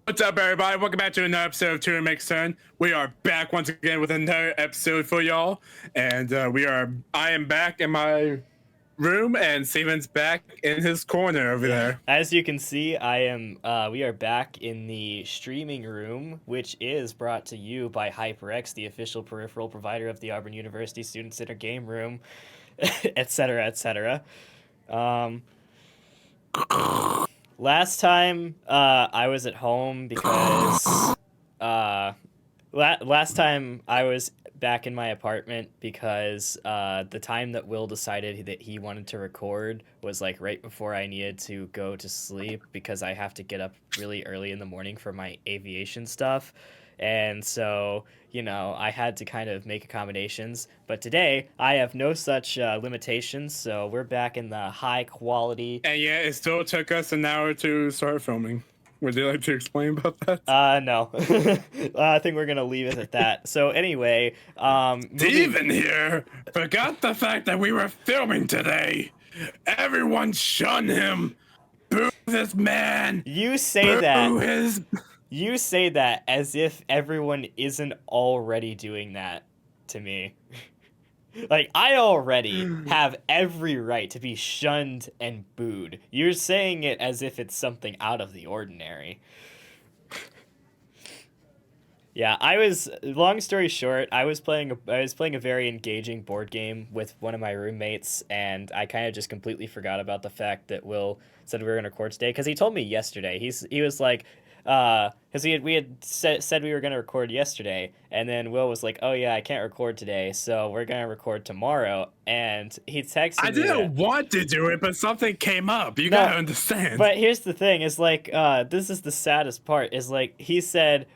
What's up, everybody? Welcome back to another episode of Tutor Makes Turn. We are back once again with another episode for y'all, and I am back in my room, and Steven's back in his corner over Yeah, there. as you can see, I am. We are back in the streaming room, which is brought to you by HyperX, the official peripheral provider of the Auburn University Student Center game room, etc., etc. Um, Last time, I was at home because last time I was back in my apartment because the time that Will decided that he wanted to record was like right before I needed to go to sleep because I have to get up really early in the morning for my aviation stuff. And so, I had to kind of make accommodations. But today, I have no such limitations, so we're back in the high quality. And yeah, it still took us an hour to start filming. Would you like to explain about that? No. I think we're gonna leave it at that. So anyway, Steven here forgot the fact that we were filming today. Everyone shun him. Boo this man. You say Boo that. his. You say that as if everyone isn't already doing that to me. Like, I already have every right to be shunned and booed. You're saying it as if it's something out of the ordinary. Yeah, long story short, I was playing a very engaging board game with one of my roommates, and I kind of just completely forgot about the fact that Will said we were going to record today, because he told me yesterday. He was like, because we had said we were going to record yesterday, and then Will was like, oh yeah, I can't record today, so we're going to record tomorrow. And he texted me I didn't want to do it, but something came up. You No, gotta understand. But here's the thing: is like, this is the saddest part. Is like he said,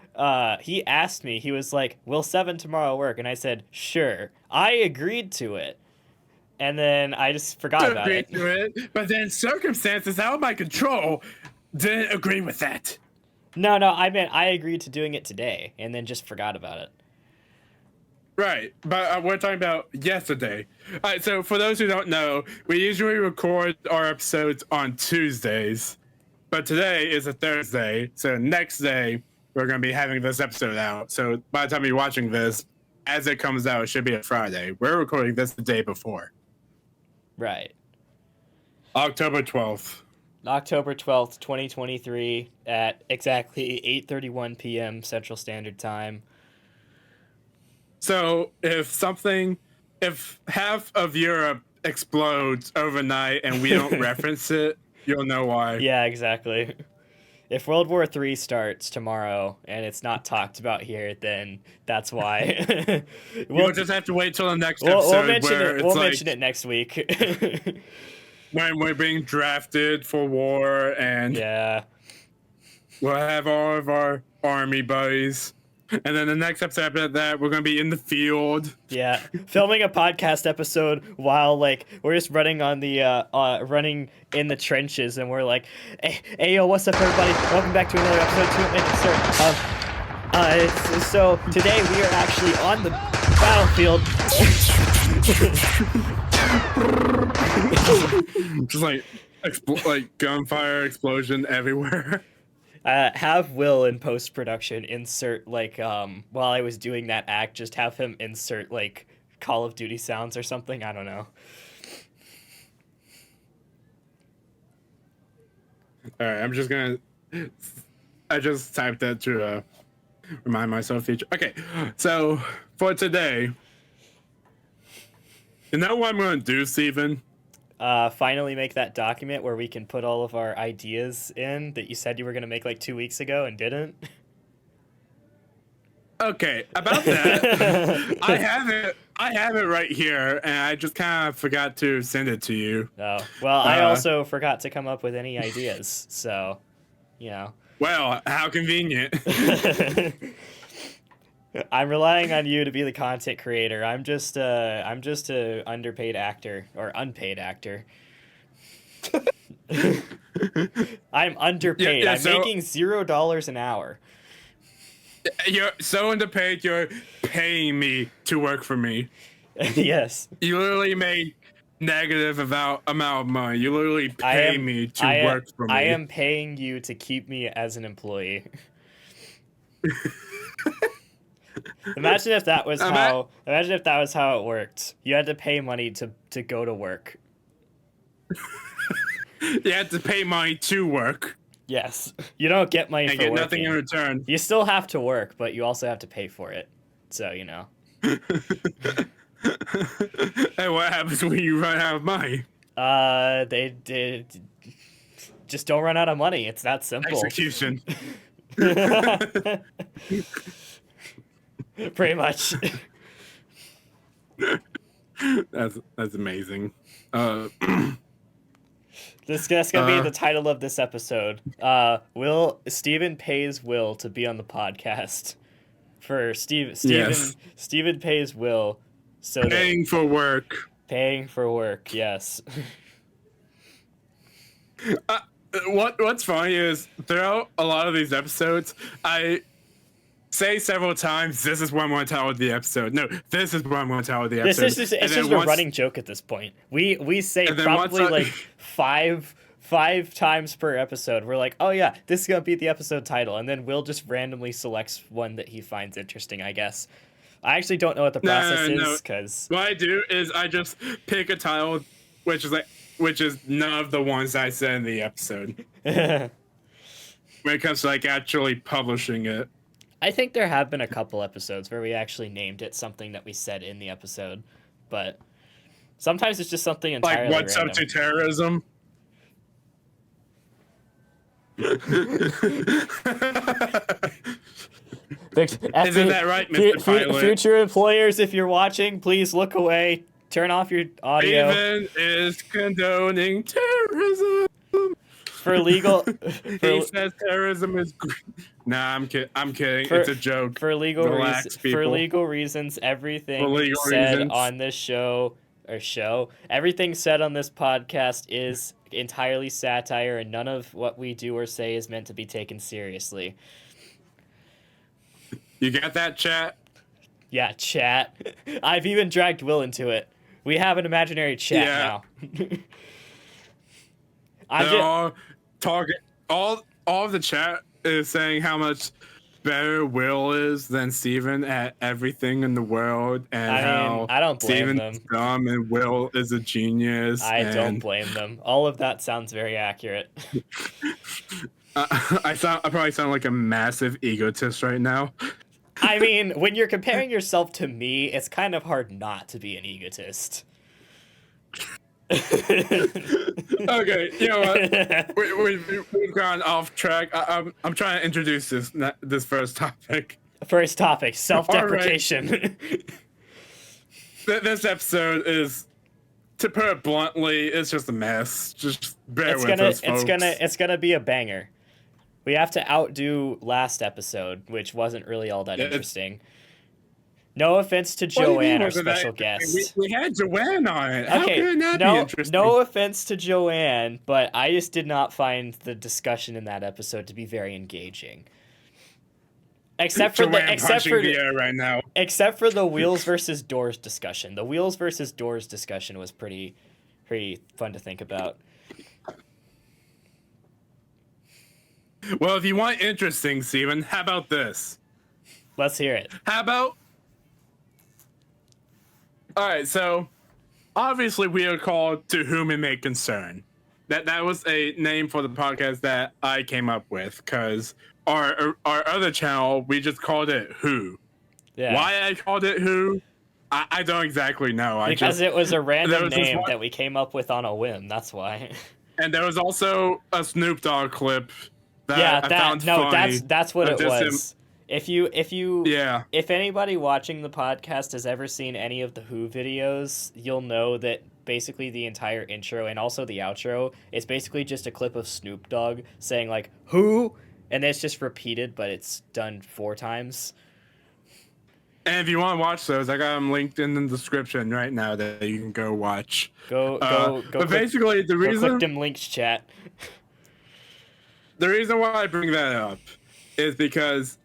he asked me. He was like, "Will 7 tomorrow work?" And I said, "Sure." I agreed to it, and then I just forgot about it. To it, but then circumstances out of my control didn't agree with that. No, I meant I agreed to doing it today, and then just forgot about it. Right, but we're talking about yesterday. All right, so for those who don't know, we usually record our episodes on Tuesdays, but today is a Thursday, so next day we're going to be having this episode out. So by the time you're watching this, as it comes out, it should be a Friday. We're recording this the day before. Right. October 12th. October 12th, 2023 at exactly 8:31 p.m. Central Standard Time. So if half of Europe explodes overnight and we don't reference it, you'll know why. Yeah, exactly. If World War III starts tomorrow and it's not talked about here, then that's why. We'll just have to wait till the next episode. We'll mention it next week. When we're being drafted for war, and yeah, we'll have all of our army buddies. And then the next episode after that, we're gonna be in the field. Yeah, filming a podcast episode while like we're just running on the running in the trenches, and we're like, hey yo, what's up everybody? Welcome back to another episode of So today we are actually on the battlefield. Just like gunfire explosion everywhere. Have Will in post production insert like while I was doing that act, just have him insert like Call of Duty sounds or something. I don't know. All right, I just typed that to remind myself future. Okay, so for today, you know what I'm gonna do, Steven? Finally make that document where we can put all of our ideas in that you said you were going to make like 2 weeks ago and didn't. Okay, about that, I have it right here, and I just kind of forgot to send it to you. Oh, well, I also forgot to come up with any ideas, so, Well, how convenient. I'm relying on you to be the content creator. I'm just a underpaid actor or unpaid actor. I'm underpaid. I'm making $0 an hour. You're so underpaid. You're paying me to work for me. Yes. You literally made negative amount of money. You literally pay me to work for me. I am paying you to keep me as an employee. Imagine if that was I'm how. Imagine if that was how it worked. You had to pay money to go to work. You had to pay money to work Yes, you don't get money and for get working. nothing in return. You still have to work, but you also have to pay for it. So you know. And what happens when you run out of money? They did. Just don't run out of money. It's that simple. Execution. Pretty much. That's amazing. That's gonna be the title of this episode. Steven pays Will to be on the podcast. For Steven Yes. Steven pays Will so Paying for work. paying for work, yes. What's funny is throughout a lot of these episodes, I say several times, "This is what I'm going to tell with the episode." No, this is what I'm going to tell with the This episode. is just And it's then just a once- running joke at this point. We say And then once probably I- like five times per episode. We're like, oh yeah, this is gonna be the episode title, and then Will just randomly selects one that he finds interesting. I guess. I actually don't know what the process No. is because What I do is I just pick a title, which is none of the ones I said in the episode. When it comes to like actually publishing it. I think there have been a couple episodes where we actually named it something that we said in the episode, but sometimes it's just something entirely Like what's random. up to terrorism? Isn't that right, Mr. Pilot? Future employers, if you're watching, please look away. Turn off your audio Raven is condoning terrorism. for legal. He says terrorism is. Nah, I'm kidding. I'm kidding. For- It's a joke. For legal Relax, reasons, everything For legal said reasons. on this everything said on this podcast is entirely satire, and none of what we do or say is meant to be taken seriously. You got that, chat? Yeah, chat. I've even dragged Will into it. We have an imaginary chat Yeah. now. I'm They're just, all talking. All of the chat is saying how much better Will is than Steven at everything in the world, and how I don't blame Steven's them. dumb and Will is a genius. I don't and, blame them. All of that sounds very accurate. I probably sound like a massive egotist right now. I mean, when you're comparing yourself to me, it's kind of hard not to be an egotist. Okay, you know what? We've gone off track. I'm trying to introduce this first topic. First topic, self-deprecation. This episode is, to put it bluntly, it's just a mess. Just bear with us, folks. It's gonna be a banger. We have to outdo last episode, which wasn't really all that Yeah, it's- interesting. No offense to What do you mean Joanne, our wasn't that special interesting? guest. We had Joanne on it. How Okay, could it not be no, interesting? no offense to Joanne, but I just did not find the discussion in that episode to be very engaging. Except for Joanne punching the air right now. except for the wheels versus doors discussion. The wheels versus doors discussion was pretty fun to think about. Well, if you want interesting, Steven, how about this? Let's hear it. How about? All right, so obviously we are called To Whom It May Concern. That was a name for the podcast that I came up with because our other channel we just called it Who. Yeah. Why I called it Who, I don't exactly know. Because it was a random was this name one- that we came up with on a whim. That's why. And there was also a Snoop Dogg clip that I found funny. that's what of it just him- was. If you Yeah. if anybody watching the podcast has ever seen any of the Who videos, you'll know that basically the entire intro and also the outro is basically just a clip of Snoop Dogg saying like "Who," and it's just repeated, but it's done 4 times. And if you want to watch those, I got them linked in the description right now that you can go watch. Go But click, basically, the go click reason them links, chat. why I bring that up is because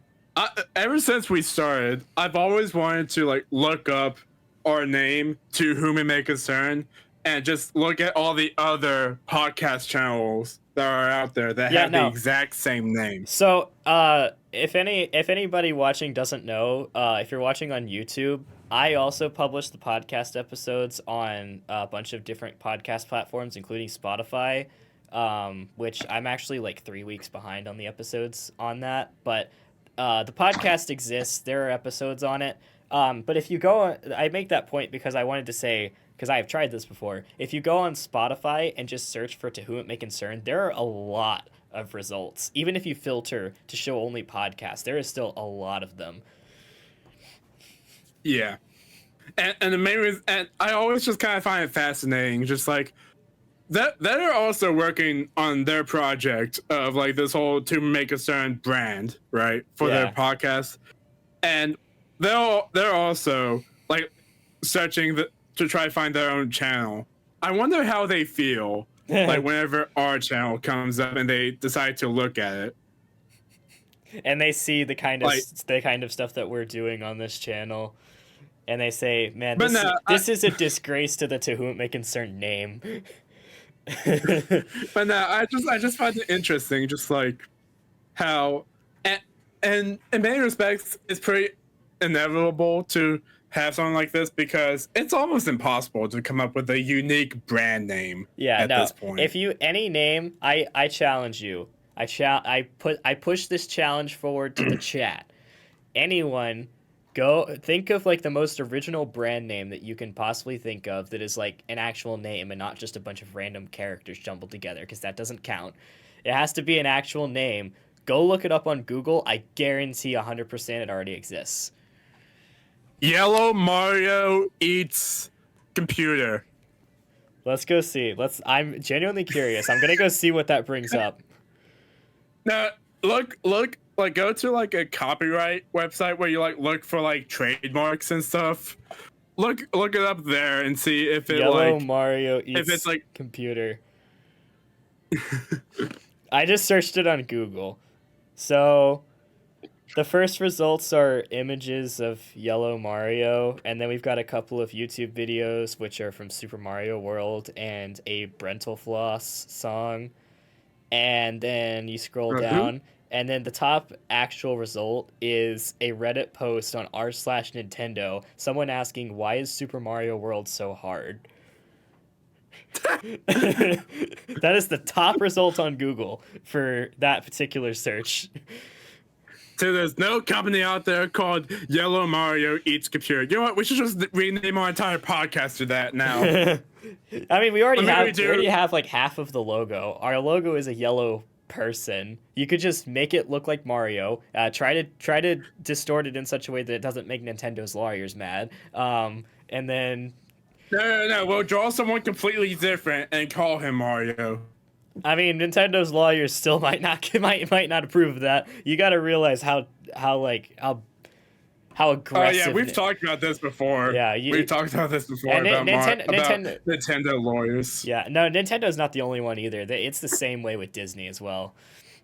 ever since we started, I've always wanted to like look up our name To Whom It May Concern and just look at all the other podcast channels that are out there that have the exact same name. So, if anybody watching doesn't know, if you're watching on YouTube, I also publish the podcast episodes on a bunch of different podcast platforms, including Spotify, which I'm actually like 3 weeks behind on the episodes on that. But the podcast exists. There are episodes on it. But if you go, I make that point because I wanted to say, because I've tried this before. If you go on Spotify and just search for To Whom It May Concern, there are a lot of results. Even if you filter to show only podcasts, there is still a lot of them. Yeah. And the main reason, and I always just kind of find it fascinating, just like that they're also working on their project of like this whole To Make a Certain brand, right? For their podcast. And they're also like searching to try to find their own channel. I wonder how they feel like whenever our channel comes up and they decide to look at it. And they see the kind of stuff that we're doing on this channel. And they say, man, this is a disgrace to the To Whom It May Concern name. But no, I just find it interesting, just like how, and in many respects, it's pretty inevitable to have something like this because it's almost impossible to come up with a unique brand name. Yeah, at this point. If you any name, I challenge you. I push this challenge forward to the chat. Anyone. Go think of like the most original brand name that you can possibly think of that is like an actual name and not just a bunch of random characters jumbled together, because that doesn't count. It has to be an actual name. Go look it up on Google. I guarantee 100% it already exists. Yellow Mario eats computer. Let's go see. I'm genuinely curious. I'm gonna go see what that brings up. Now look. Like go to like a copyright website where you like look for like trademarks and stuff. Look it up there and see if it Yellow like Mario eats if it's like computer. I just searched it on Google. So the first results are images of Yellow Mario, and then we've got a couple of YouTube videos which are from Super Mario World and a Brental Floss song. And then you scroll down. And then the top actual result is a Reddit post on r/Nintendo, someone asking, why is Super Mario World so hard? That is the top result on Google for that particular search. So there's no company out there called Yellow Mario Eats Computer. You know what? We should just rename our entire podcast to that now. I mean, we already have like half of the logo. Our logo is a yellow person. You could just make it look like Mario. Try to distort it in such a way that it doesn't make Nintendo's lawyers mad. And then no. We'll draw someone completely different and call him Mario. I mean, Nintendo's lawyers still might not approve of that. You got to realize how aggressive. Oh yeah, we've talked about this before. Yeah, we've talked about this before about Nintendo lawyers. Yeah, no, Nintendo's not the only one either. It's the same way with Disney as well,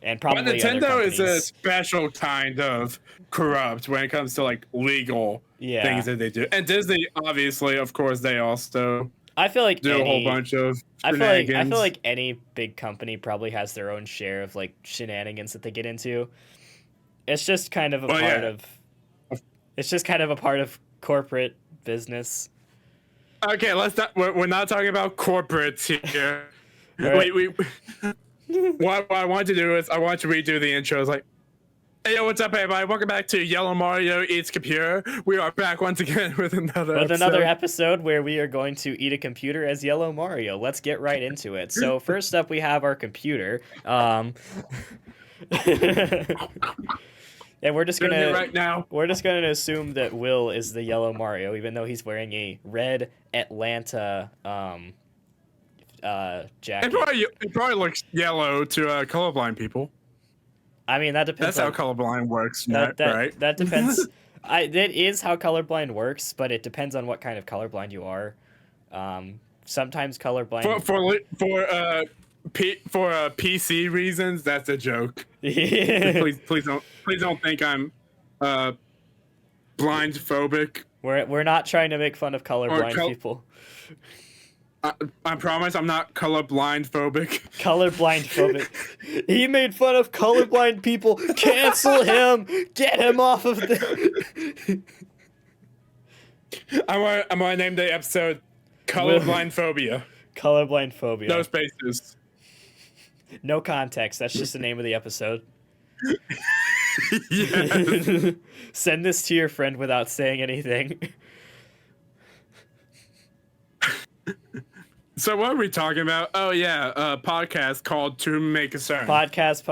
and probably but Nintendo other is a special kind of corrupt when it comes to like legal things that they do. And Disney, obviously, of course, they also. I feel like do a whole bunch of. I feel like any big company probably has their own share of like shenanigans that they get into. It's just kind of a part of. It's just kind of a part of corporate business. Okay, let's not. We're not talking about corporates here. Right. What I want to do is I want to redo the intro. It's like, hey, yo, what's up, everybody? Welcome back to Yellow Mario Eats Computer. We are back once again with another episode where we are going to eat a computer as Yellow Mario. Let's get right into it. So first up, we have our computer. And we're just gonna assume that Will is the Yellow Mario, even though he's wearing a red Atlanta jacket. It probably looks yellow to colorblind people. I mean, that depends. That's how colorblind works, right? That depends. That is how colorblind works, but it depends on what kind of colorblind you are. Sometimes colorblind for PC reasons, that's a joke. please don't think I'm blind phobic. We're not trying to make fun of colorblind people. I promise I'm not colorblind phobic. Colorblind phobic. He made fun of colorblind people. Cancel him. Get him off of the. I'm gonna name the episode "Colorblind Phobia." Colorblind phobia. No spaces. No context. That's just the name of the episode. Yes. Send this to your friend without saying anything. So what are we talking about? Oh yeah, a podcast called "To Make Concern." Podcast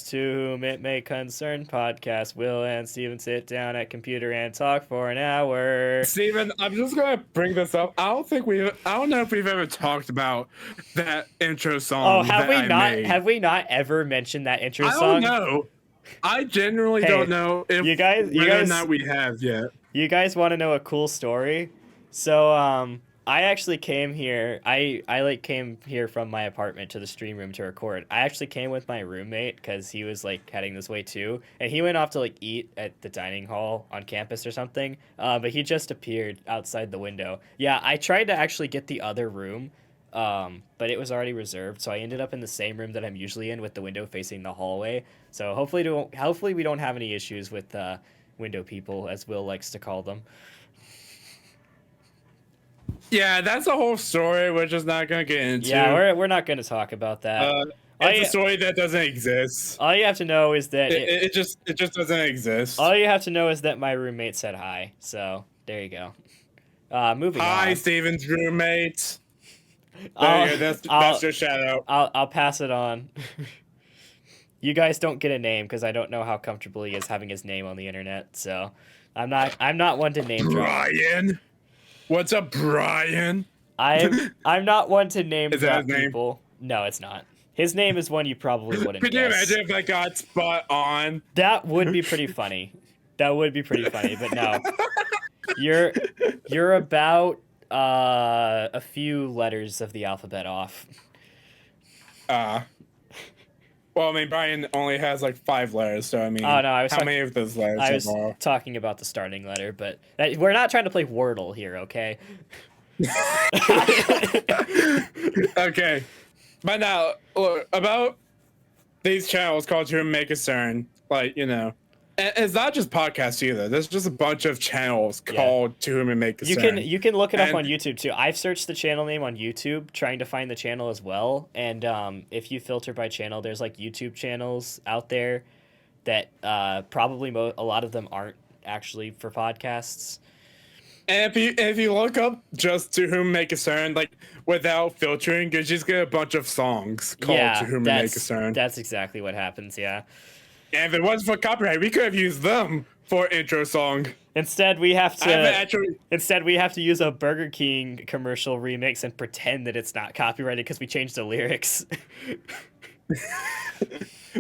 to whom it may concern. Podcast. Will and Steven sit down at computer and talk for an hour. Steven, I'm just gonna bring this up. I don't know if we've ever talked about that intro song. Oh, have that we I not? made. Have we not ever mentioned that intro I song? don't know. I genuinely Hey, don't know if you guys- whether or not we have yet. You guys want to know a cool story? So, I actually came here. I like came here from my apartment to the stream room to record. I actually came with my roommate because he was like heading this way too, and he went off to like eat at the dining hall on campus or something. But he just appeared outside the window. Yeah, I tried to actually get the other room, but it was already reserved. So I ended up in the same room that I'm usually in with the window facing the hallway. So hopefully we don't have any issues with window people, as Will likes to call them. Yeah, that's a whole story. We're just not gonna get into. Yeah, we're not going to talk about that. It's a story that doesn't exist. All you have to know is that It just doesn't exist. all you have to know is that my roommate said hi. So there you go. Moving Hi, on. Steven's roommate. I'll- There you go. I'll- That's your shout out. I'll pass it on. You guys don't get a name because I don't know how comfortable he is having his name on the internet. So I'm not one to name drop. Brian. What's up, Brian? I'm not one to name Is that drop his name? people. No, it's not. His name is one you probably wouldn't Could you guess. imagine if I got spot on? That would be pretty funny. That would be pretty funny, but no. You're about a few letters of the alphabet off. Well, I mean, Brian only has like 5 letters, so I mean, Oh, no, I was how talking- many of those letters I was are? talking about the starting letter, but we're not trying to play Wordle here, okay? Okay, but now look, about these channels called "To Make Concern," like it's not just podcasts either. There's just a bunch of channels called "To Whom It May Concern." You can look it up And- on YouTube too. I've searched the channel name on YouTube trying to find the channel as well. And if you filter by channel, there's like YouTube channels out there that probably a lot of them aren't actually for podcasts. And if you look up just "To Whom It May Concern," like without filtering, you just get a bunch of songs called Yeah, "To Whom It May Concern." that's exactly what happens. Yeah. And if it wasn't for copyright, we could have used them for intro song. Instead, we have I haven't to. actually. Instead, we have to use a Burger King commercial remix and pretend that it's not copyrighted because we changed the lyrics.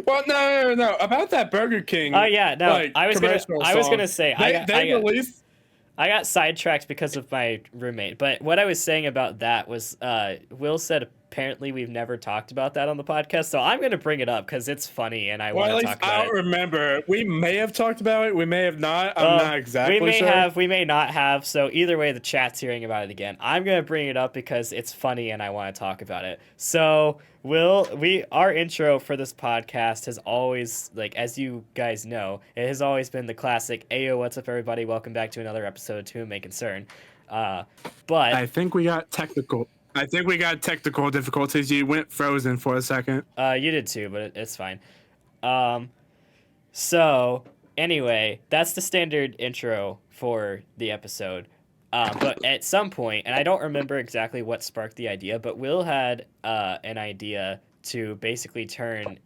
Well, no. About that Burger King. Oh yeah, no. like, I was commercial gonna song, say they released. I got sidetracked because of my roommate. But what I was saying about that was, Will said apparently we've never talked about that on the podcast, so I'm gonna bring it up because it's funny and I Well, at want to least talk I about don't it. remember. We may have talked about it. We may have not. I'm not exactly We may sure. have, we may not have. So either way, the chat's hearing about it again. I'm gonna bring it up because it's funny and I want to talk about it. So our intro for this podcast has always, like, as you guys know, it has always been the classic "Ayo, what's up, everybody? Welcome back to another episode of To Whom It May Concern." But I think we got technical. Difficulties. You went frozen for a second. you did too, but it's fine. So anyway, that's the standard intro for the episode. But at some point, and I don't remember exactly what sparked the idea, but Will had an idea to basically to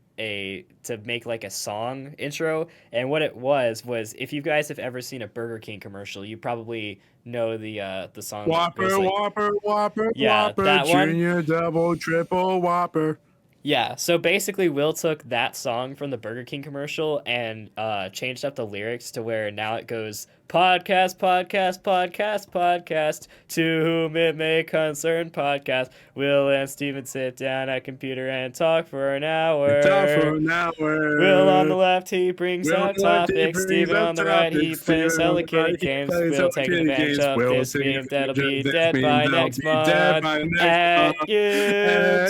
make like a song intro. And what it was if you guys have ever seen a Burger King commercial, you probably know the song. that goes Whopper, Yeah, Whopper, that one. Junior, Double, Triple, Whopper. Yeah, so basically Will took that song from the Burger King commercial and changed up the lyrics to where now it goes, Podcast, podcast, podcast, podcast. To whom it may concern, podcast. Will and Steven sit down at computer and talk for an hour. Talk for an hour. Will on the left, he brings Will up on the left, he topics. brings Steven up on the right, he topics. plays Steven on Hello the Kitty right, he games. plays Will Hello take Kitty advantage games. of Will this take meme that'll be advantage of dead this by meme that'll next be dead month. by next At month.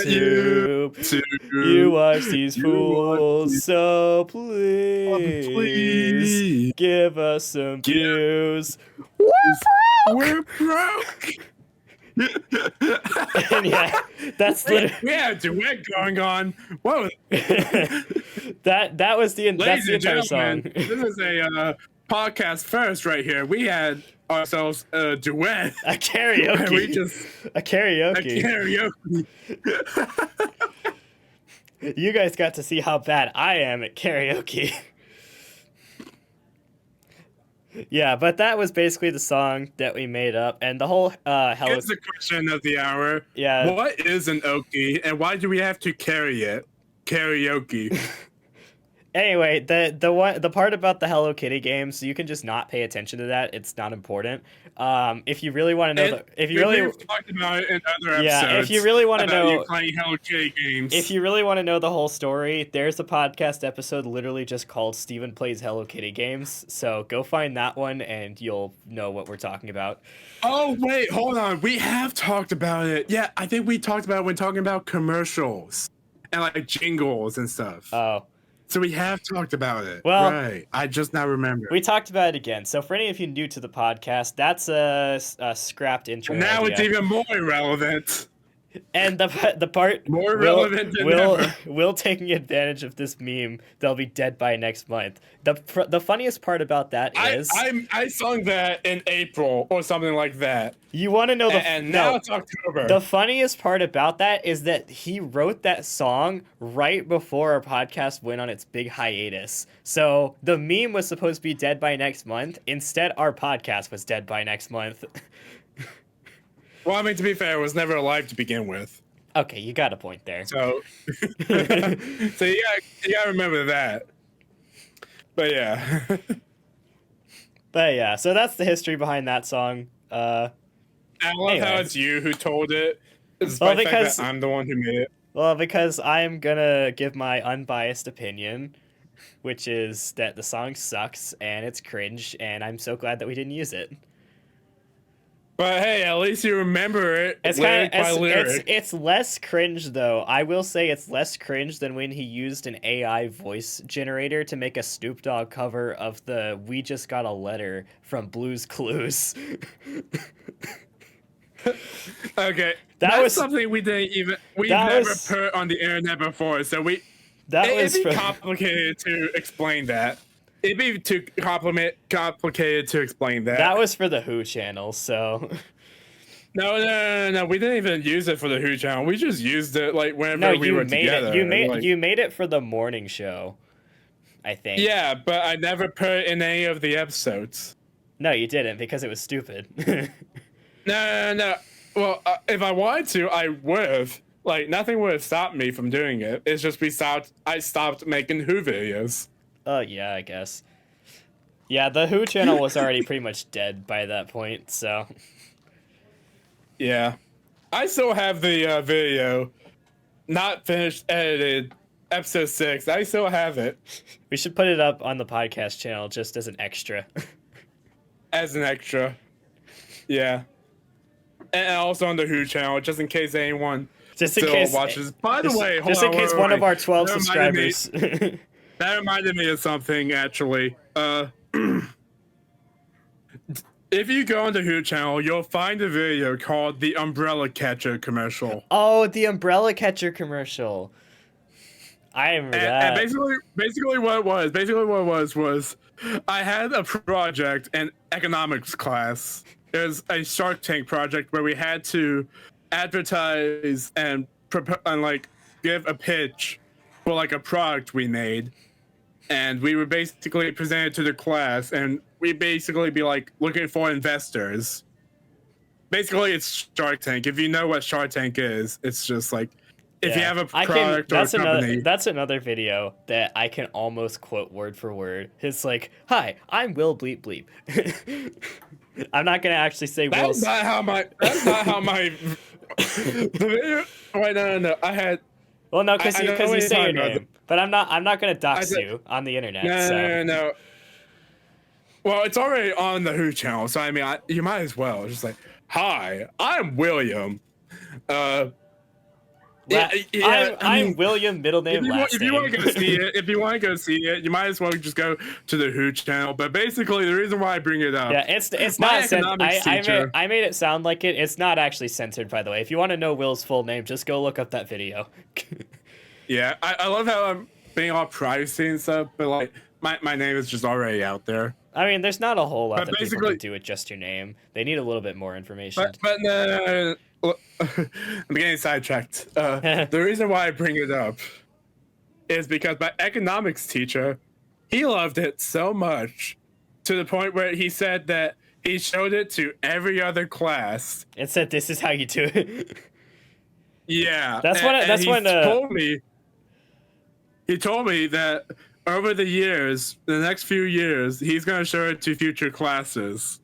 YouTube. You watch these fools, so please give us some views. We're broke. And yeah, that's literally We had a duet going on. Whoa, that was the that's ladies the and entire gentlemen, song. this is a podcast first right here. We had ourselves a duet. A karaoke. We just a karaoke. karaoke. You guys got to see how bad I am at karaoke. Yeah, but that was basically the song that we made up, and the whole Hello. Here's the question of the hour. Yeah. What is an okie, and why do we have to carry it? Karaoke. Anyway, the part about the Hello Kitty games, you can just not pay attention to that. It's not important. If you really want to know, if you really talked about it in other episodes. Yeah, if you really want to about know, you playing Hello Kitty games. if you really want to know the whole story, there's a podcast episode literally just called Steven Plays Hello Kitty Games. So go find that one and you'll know what we're talking about. Oh wait, hold on. We have talked about it. Yeah, I think we talked about it when talking about commercials and like jingles and stuff. Oh. So we have talked about it. Well, right. I just now remember. We talked about it again. So for any of you new to the podcast, that's a scrapped intro. Now idea. it's even more irrelevant. And the part More relevant than ever. Will taking advantage of this meme, they'll be dead by next month. The funniest part about that is I sung that in April or something like that. You want to know And now it's October. The funniest part about that is that he wrote that song right before our podcast went on its big hiatus. So the meme was supposed to be dead by next month. Instead, our podcast was dead by next month. Well, I mean, to be fair, it was never alive to begin with. Okay, you got a point there. So, so you gotta remember that. But yeah. But yeah, so that's the history behind that song. I love Anyway. how it's you who told it. Despite the fact that I'm the one who made it. Well, because I'm gonna give my unbiased opinion, which is that the song sucks and it's cringe, and I'm so glad that we didn't use it. But hey, at least you remember it It's lyric kind by of lyric. it's less cringe though. I will say it's less cringe than when he used an AI voice generator to make a Snoop Dogg cover of the "We Just Got a Letter" from Blue's Clues. Okay, That that's was- something we that never was- put on the internet before. So That it'd was be from, complicated to explain that. It'd be too complicated to explain that. that was for the Who channel. So No. We didn't even use it for the Who channel. We just used it like whenever no, we you were made together. it. You made it for the morning show, I think. Yeah, but I never put it in any of the episodes. No, you didn't because it was stupid. No. Well, if I wanted to, I would have. Like, nothing would have stopped me from doing it. It's just I stopped making Who videos. Oh yeah, I guess. Yeah, the Who channel was already pretty much dead by that point. So Yeah. I still have the video, not finished edited, episode 6. I still have it we should put it up on the podcast channel just as an extra. as an extra. Yeah. And also on the Who channel, just in case anyone Just in still case watches. By the way, hold just in on, case wait, one wait. of our 12 That reminded me- subscribers. That reminded me of something, actually. If you go on the Who channel, you'll find a video called the Umbrella Catcher commercial. Oh, the umbrella catcher commercial. I remember that. And basically what it was I had a project in economics class. It was a Shark Tank project where we had to advertise and like give a pitch for like a product we made, and we would basically present it to the class, and we basically be like looking for investors. Basically, it's Shark Tank. If you know what Shark Tank is, it's just like if you have a I product or a company. That's another video that I can almost quote word for word. It's like, "Hi, I'm Will Bleep Bleep." I'm not gonna actually say That's Will's. not how my. That's not how my. The video. Wait, no. Well, no, I because know you what you're say your talking about. name, but I'm not gonna I dox said, you on the internet. no, So no, no, no. Well, it's already on the Who channel, so I mean, you might as well. It's just like, hi, I'm William. La- I I'm mean, William, middle name, last if you want name. to go see it, you might as well just go to the Who channel. But basically, the reason why I bring it up, Yeah, it's my not economics teacher. I made it sound like it. It's not actually censored, by the way. If you want to know Will's full name, just go look up that video. Yeah, I love how I'm being all privacy and stuff, but like my name is just already out there. I mean, there's not a whole lot But that people basically, can do with just your name. They need a little bit more information. but no. I'm getting sidetracked. The reason why I bring it up is because my economics teacher, he loved it so much to the point where he said that he showed it to every other class. It said, "This is how you do it." Yeah, That's he when told me. He told me that over the years, the next few years, he's gonna show it to future classes.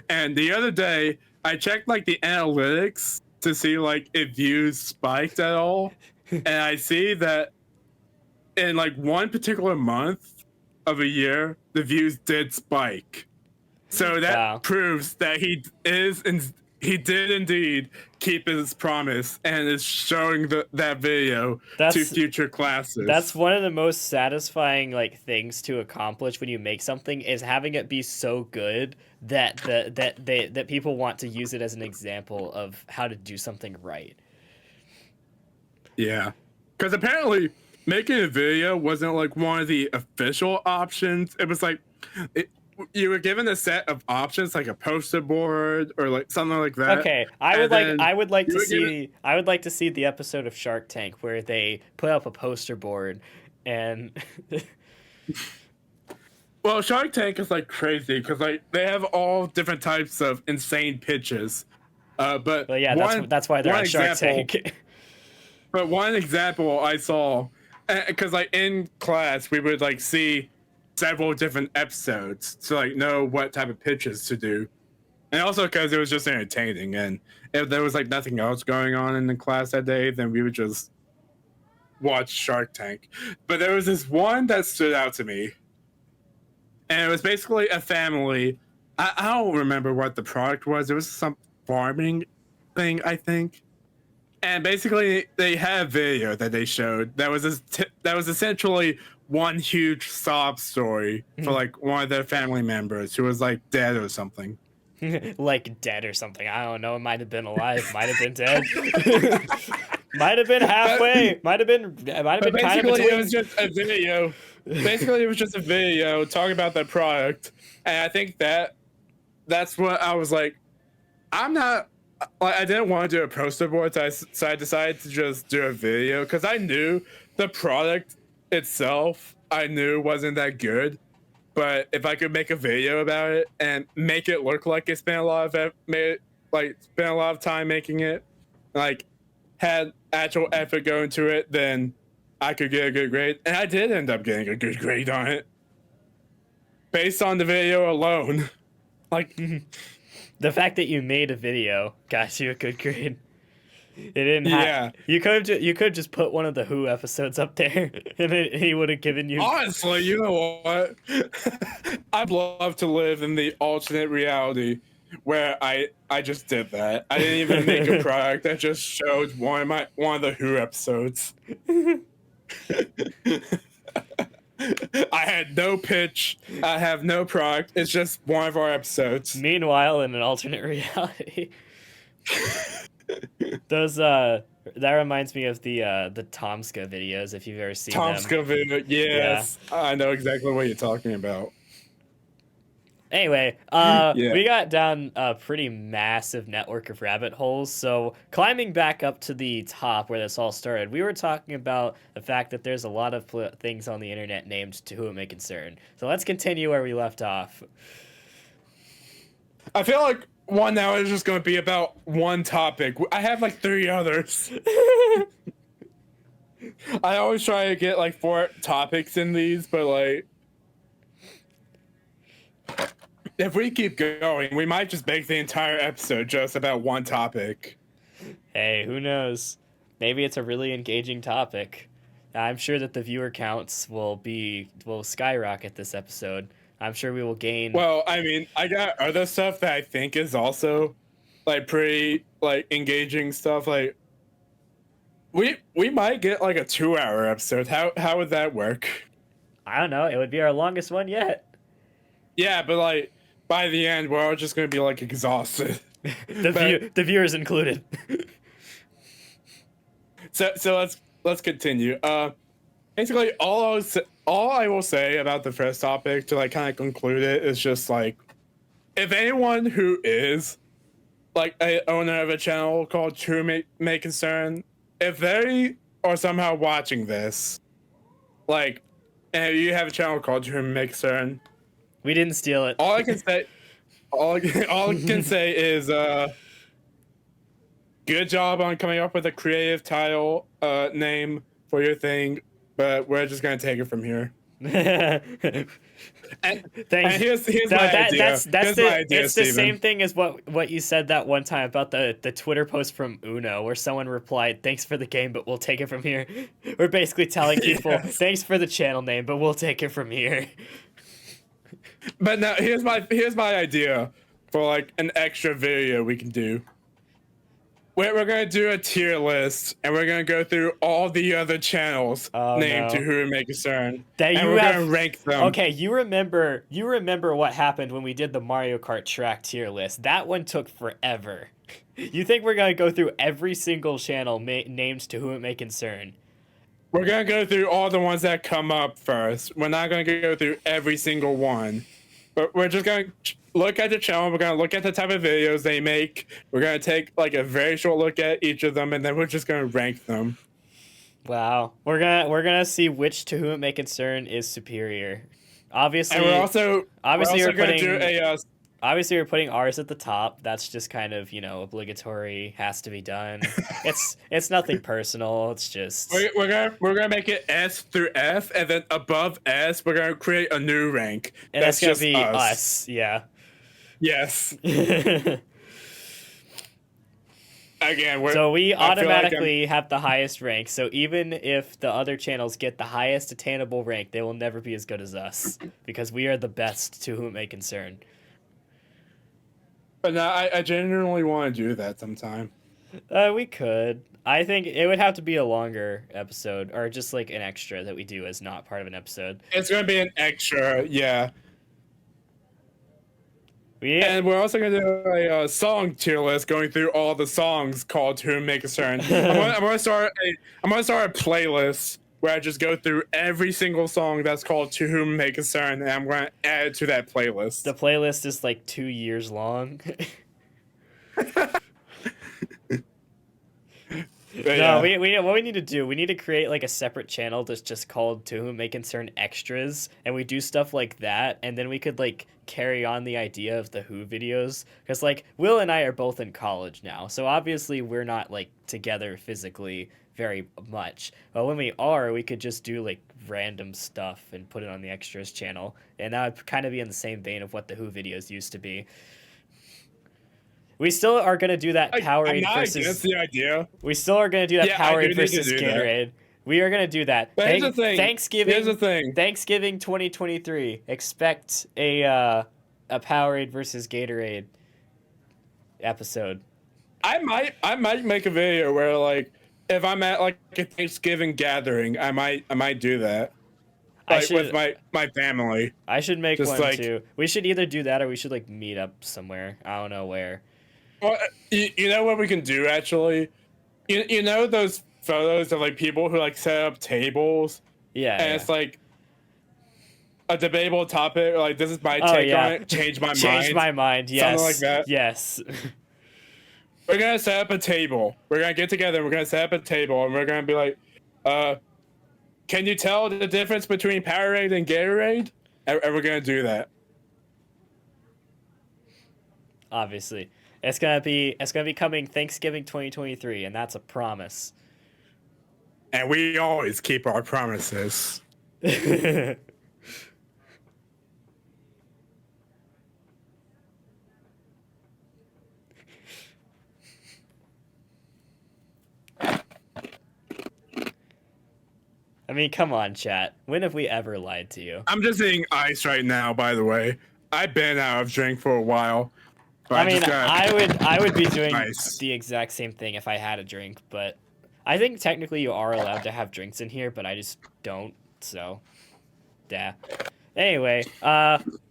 And the other day, I checked like the analytics to see like if views spiked at all, and I see that in like one particular month of a year, the views did spike. So that Wow. proves that he did indeed keep his promise and is showing that video to That's- future classes. That's one of the most satisfying like things to accomplish when you make something is having it be so good that that people want to use it as an example of how to do something right. Yeah, because apparently making a video wasn't like one of the official options. It was like you were given a set of options, like a poster board or like something like that. Okay, I would like to see the episode of Shark Tank where they put up a poster board and Well, Shark Tank is like crazy because like they have all different types of insane pitches. But yeah, that's why they're on Shark Tank. But one example I saw, because like in class we would like see several different episodes to like know what type of pitches to do, and also because it was just entertaining. And if there was like nothing else going on in the class that day, then we would just watch Shark Tank. But there was this one that stood out to me, and it was basically a family. I don't remember what the product was. It was some farming thing, I think. And basically, they had a video that they showed that was essentially one huge sob story for like one of their family members who was like dead or something. Like dead or something. I don't know. It might have been alive. Might have been dead. Might have been halfway. Might have been kind of between. It was just a video. Basically, it was just a video talking about that product, and I think that's what I was like. I'm not. Like, I didn't want to do a poster board, so I decided to just do a video because I knew the product itself I knew wasn't that good. But if I could make a video about it and make it look like it spent a lot of time making it, like had actual effort going to it, then I could get a good grade. And I did end up getting a good grade on it based on the video alone. Like. The fact that you made a video got you a good grade. It didn't. You could just put one of the Who episodes up there, and he would have given you. Honestly, you know what? I'd love to live in the alternate reality where I just did that. I didn't even make a product. I just showed one of the Who episodes. I had no pitch. I have no product. It's just one of our episodes. Meanwhile, in an alternate reality, those that reminds me of the Tomska videos. If you've ever seen Tomska video, yes, yeah. I know exactly what you're talking about. Anyway, we got down a pretty massive network of rabbit holes. So climbing back up to the top where this all started, we were talking about the fact that there's a lot of things on the internet named To Whom It May Concern. So let's continue where we left off. I feel like one now is just going to be about one topic. I have like 3 others. I always try to get like 4 topics in these, but like if we keep going, we might just make the entire episode just about one topic. Hey, who knows? Maybe it's a really engaging topic. I'm sure that the viewer counts will skyrocket this episode. I'm sure we will gain. Well, I mean, I got other stuff that I think is also like pretty like engaging stuff. Like we might get like a 2-hour episode. How would that work? I don't know. It would be our longest one yet. Yeah, but like by the end, we're all just gonna be like exhausted. The viewers included. So let's continue. Basically, all I will say about the first topic to like kind of conclude it is just like, if anyone who is like a owner of a channel called True May Concern, if they are somehow watching this, like, and you have a channel called True May Concern, We didn't steal it. all I can say, all I can say is, good job on coming up with a creative title, name for your thing, but we're just gonna take it from here. And Thanks. here's No, my that, idea. that's Here's the my idea, it's the Steven. same thing as what you said that one time about the Twitter post from Uno where someone replied, "Thanks for the game, but we'll take it from here." We're basically telling people, Yes. "Thanks for the channel name, but we'll take it from here." But now here's my idea for like an extra video we can do. We're gonna do a tier list, and we're gonna go through all the other channels Oh, named no. To Who May Concern, That and you we're have- gonna rank them. Okay, you remember what happened when we did the Mario Kart track tier list. That one took forever. You think we're gonna go through every single channel named To Whom It May Concern? We're gonna go through all the ones that come up first. We're not gonna go through every single one, but we're just gonna look at the channel. We're gonna look at the type of videos they make. We're gonna take like a very short look at each of them, and then we're just gonna rank them. Wow, we're gonna see which To Whom It May Concern is superior. Obviously, And we're also you're gonna putting do a obviously we're putting ours at the top. That's just kind of obligatory, has to be done. it's nothing personal. It's just we're gonna make it S through F, and then above S, we're gonna create a new rank. and that's gonna be us. Yeah. Yes. Again, So we I feel like automatically have the highest rank. So even if the other channels get the highest attainable rank, they will never be as good as us because we are the best To Whom It May Concern. But no, I genuinely want to do that sometime. We could. I think it would have to be a longer episode or just like an extra that we do as not part of an episode. It's gonna be an extra, yeah. We And we're also gonna do a song tier list, going through all the songs called To Whom May Concern. I'm gonna start a playlist where I just go through every single song that's called To Whom May Concern, and I'm gonna add it to that playlist. the playlist is like 2 years long. But No, yeah. what we need to do, we need to create like a separate channel that's just called To Whom It May Concern Extras, and we do stuff like that, and then we could like carry on the idea of the Who videos, because like Will and I are both in college now, so obviously we're not like together physically very much, but when we are, we could just do like random stuff and put it on the Extras channel, and that would kind of be in the same vein of what the Who videos used to be. We still are gonna do that I'm Powerade not versus. against the idea. We still are going to do that Yeah, I do Powerade need to versus do that. Gatorade. We are going to do that. But here's the thing. Thanksgiving. Here's the thing. Thanksgiving 2023. Expect a Powerade versus Gatorade episode. I might make a video where like if I'm at like a Thanksgiving gathering, I might do that. I Like should with my family. I should make just one like- too. We should either do that or we should like meet up somewhere. I don't know where. Well, you know what we can do actually? You know those photos of like people who like set up tables Yeah. and yeah. it's like a debatable topic, like this is my Oh, take yeah. on it, change my Change mind. my mind. Yes. Something like that. Yes. We're gonna set up a table. We're gonna get together, we're gonna set up a table and we're gonna be like, can you tell the difference between Powerade and Gatorade? And we're gonna do that. Obviously. It's gonna be coming Thanksgiving 2023, and that's a promise. and we always keep our promises. I mean, come on, chat. When have we ever lied to you? I'm just eating ice right now, by the way. I've been out of drink for a while. But I mean, just got I would be doing ice. the exact same thing if I had a drink, but I think technically you are allowed to have drinks in here, but I just don't. So, yeah. Anyway,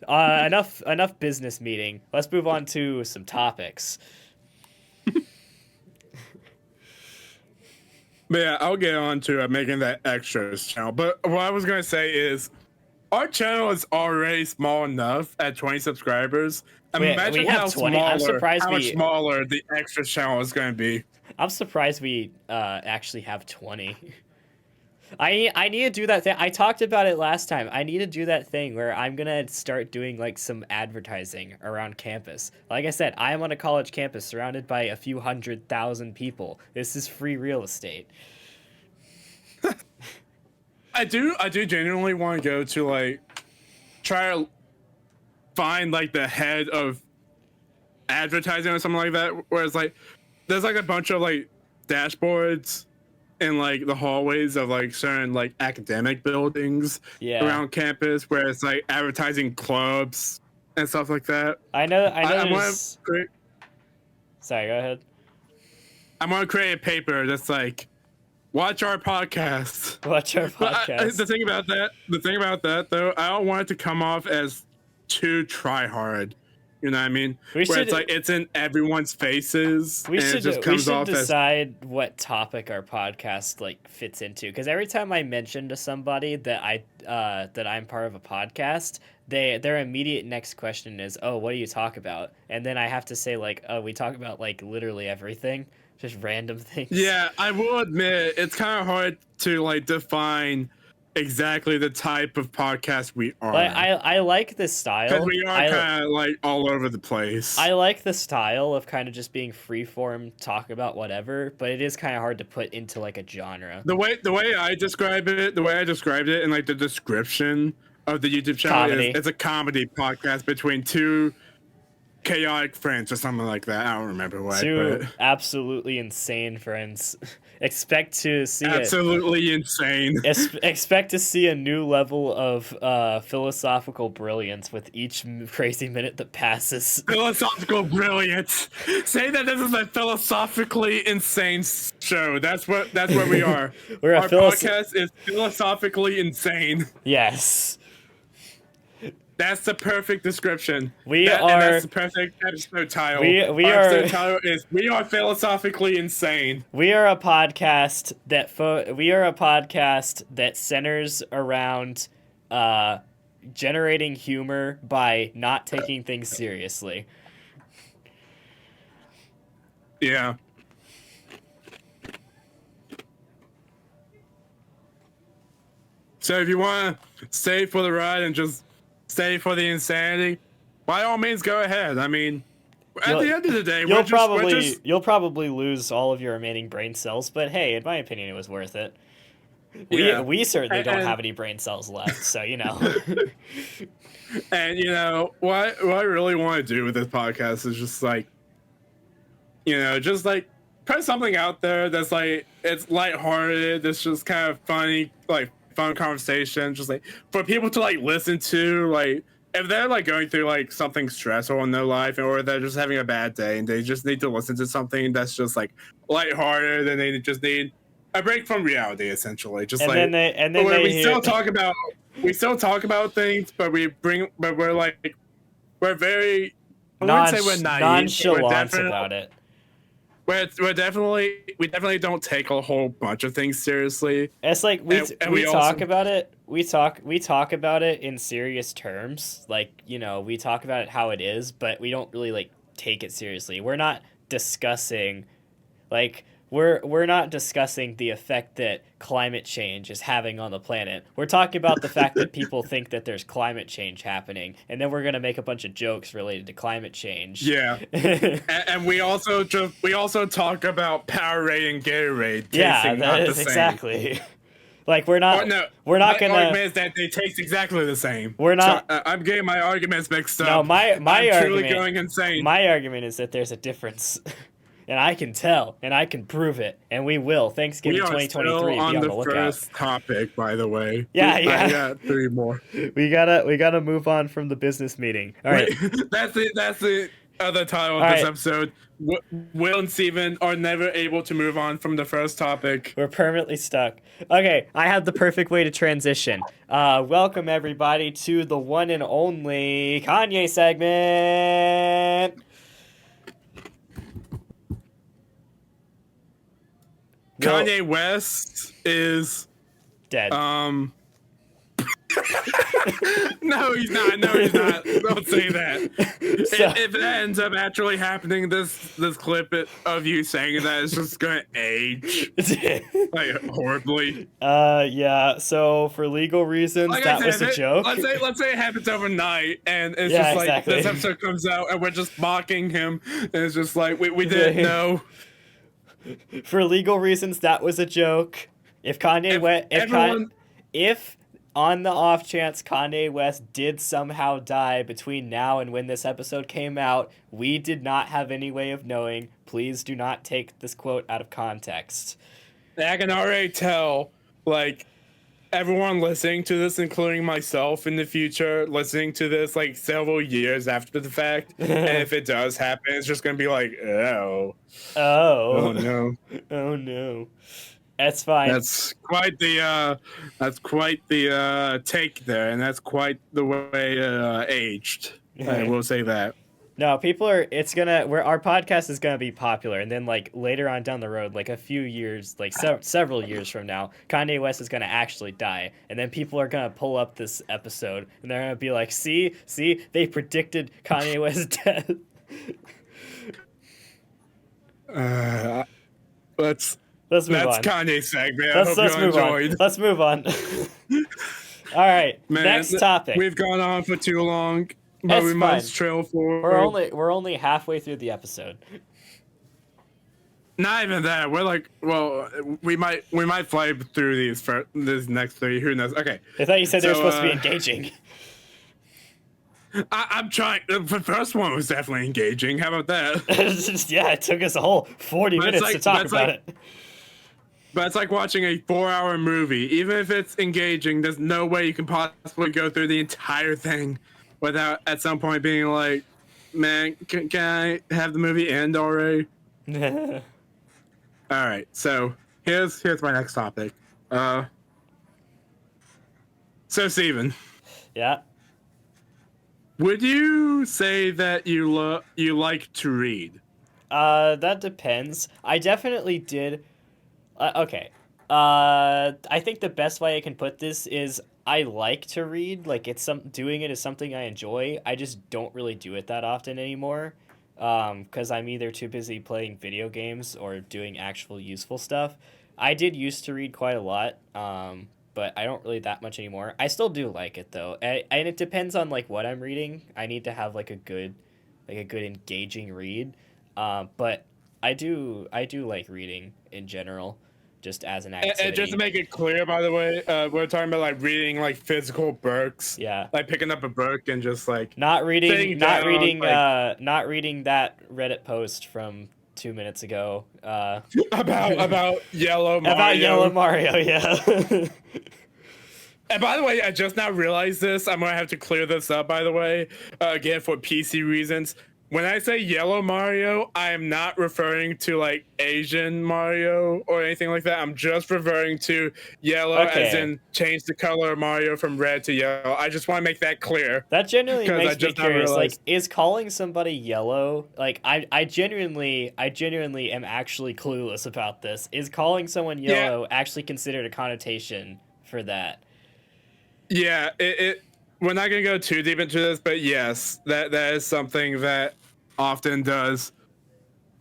enough business meeting. Let's move on to some topics. But yeah, I'll get on to making that extras channel. But what I was gonna say is, our channel is already small enough at 20 subscribers. Imagine we have how 20. I'm surprised how much smaller the extras channel is going to be. I'm surprised we actually have 20. I need to do that thing. I talked about it last time. I need to do that thing where I'm gonna start doing like some advertising around campus. Like I said, I am on a college campus surrounded by a few 100,000 people. This is free real estate. I do genuinely want to go to like try to find like the head of advertising or something like that, where it's like there's like a bunch of like dashboards in like the hallways of like certain like academic buildings around campus, where it's like advertising clubs and stuff like that. I know. Sorry, go ahead. I'm gonna create a paper that's like, watch our podcast. Watch our podcast. The thing about that though, I don't want it to come off as too try hard. You know what I mean? It's like it's in everyone's faces. We should decide what topic our podcast like fits into. Because every time I mention to somebody that I'm part of a podcast, their immediate next question is, "Oh, what do you talk about?" And then I have to say like, "Oh, we talk about like literally everything, just random things." Yeah, I will admit it's kind of hard to like define exactly the type of podcast we are. Like, I like this style because we are kind of like all over the place. I like the style of kind of just being freeform, talk about whatever, but it is kind of hard to put into like a genre. The way I described it in like the description of the YouTube channel is it's a comedy podcast between two chaotic friends or something like that. I don't remember what. Two absolutely insane friends. Expect to see insane. Expect to see a new level of philosophical brilliance with each crazy minute that passes. Philosophical brilliance. Say that this is a philosophically insane show. That's what we are. Our podcast is philosophically insane. Yes. That's the perfect description. That's the perfect episode title. Episode title is "We Are Philosophically Insane." We are a podcast that centers around generating humor by not taking things seriously. Yeah. So if you want to stay for the ride and just stay for the insanity, by all means, go ahead. I mean, at the end of the day, you'll probably lose all of your remaining brain cells, but hey, in my opinion, it was worth it. We certainly don't have any brain cells left, so you know. And you know what I really want to do with this podcast is just like, you know, just like put something out there that's like it's lighthearted, that's just kind of funny, like fun conversation, just like for people to like listen to, like if they're like going through like something stressful in their life or they're just having a bad day and they just need to listen to something that's just like lighthearted and they just need a break from reality, essentially. Just we still talk about things, but we're very I wouldn't say we're naive, nonchalant about it. We definitely don't take a whole bunch of things seriously. It's like we talk about it. We talk about it in serious terms. Like, you know, we talk about it how it is, but we don't really like take it seriously. We're not discussing like we're not discussing the effect that climate change is having on the planet. We're talking about the fact that people think that there's climate change happening, and then we're gonna make a bunch of jokes related to climate change. Yeah, and we also talk about Powerade and Gatorade tasting Yeah, not that the is same. exactly. Like we're not No, we're not my gonna. argument is that they taste exactly the same. We're not- So, I'm getting my arguments mixed up. No, my I'm truly argument. going insane. My argument is that there's a difference, and I can tell, and I can prove it, and we will. Thanksgiving we are 2023. still Be on on the the lookout. first topic, by the way. Yeah, I yeah. got 3 more. We gotta move on from the business meeting. All right. That's the other title of All this right. episode. Will and Steven are never able to move on from the first topic. We're permanently stuck. Okay, I have the perfect way to transition. Welcome everybody to the one and only Kanye segment. Kanye West is Dead. no, he's not. No, he's not. Don't say that. So- If it ends up actually happening, this clip of you saying that is just gonna age like horribly. Yeah. So for legal reasons, Like that I was said, a joke. Let's say it happens overnight, and it's Yeah, just like exactly. this episode comes out, and we're just mocking him, and it's just like we didn't know. For legal reasons, that was a joke. If Kanye West, if on the off chance Kanye West did somehow die between now and when this episode came out, we did not have any way of knowing. Please do not take this quote out of context. I can already tell, like, everyone listening to this, including myself in the future, listening to this like several years after the fact, and if it does happen, it's just gonna be like, oh Oh. no. Oh no. That's fine. That's quite the take there, and that's quite the way aged. I will say that. No, people are. It's our podcast is gonna be popular, and then like later on down the road, like a few years, like several years from now, Kanye West is gonna actually die, and then people are gonna pull up this episode, and they're gonna be like, "See, they predicted Kanye West's death." Let's Let's move that's on. Kanye's segment. I Let's hope you move enjoyed. on. Let's move on. All right, Man, next topic. We've gone on for too long, but It's we fine. must trail forward. We're only halfway through the episode. Not even that. We're like, well, we might fly through these next 3. Who knows? Okay, I thought you said they were So, supposed to be engaging. I'm trying. The first one was definitely engaging. How about that? Yeah, it took us a whole 40 But it's minutes like- to talk but it's about like- it. But it's like watching a 4-hour movie. Even if it's engaging, there's no way you can possibly go through the entire thing without at some point being like, man, can I have the movie end already? All right, so here's my next topic. So Steven, Yeah. would you say that you like to read? That depends. I definitely did. Okay. I think the best way I can put this is I like to read. Like doing it is something I enjoy. I just don't really do it that often anymore. Because I'm either too busy playing video games or doing actual useful stuff. I did used to read quite a lot. But I don't really that much anymore. I still do like it though, and it depends on like what I'm reading. I need to have like a good engaging read. But I do like reading in general, just as an activity. And just to make it clear, by the way, we're talking about like reading like physical books. Yeah. Like picking up a book and just like Not reading sitting down, not reading that Reddit post from 2 minutes ago. about Yellow Mario. About Yellow Mario, yeah. And by the way, I just now realized this. I'm gonna have to clear this up. By the way, again for PC reasons. When I say Yellow Mario, I am not referring to like Asian Mario or anything like that. I'm just referring to yellow as Okay. in change the color of Mario from red to yellow. I just want to make that clear. That genuinely 'Cause I makes me just now curious. Like, realized. is calling somebody yellow like I genuinely am actually clueless about this. Is calling someone yellow actually considered a connotation for that? Yeah, we're not gonna go too deep into this, but yes, that is something that often does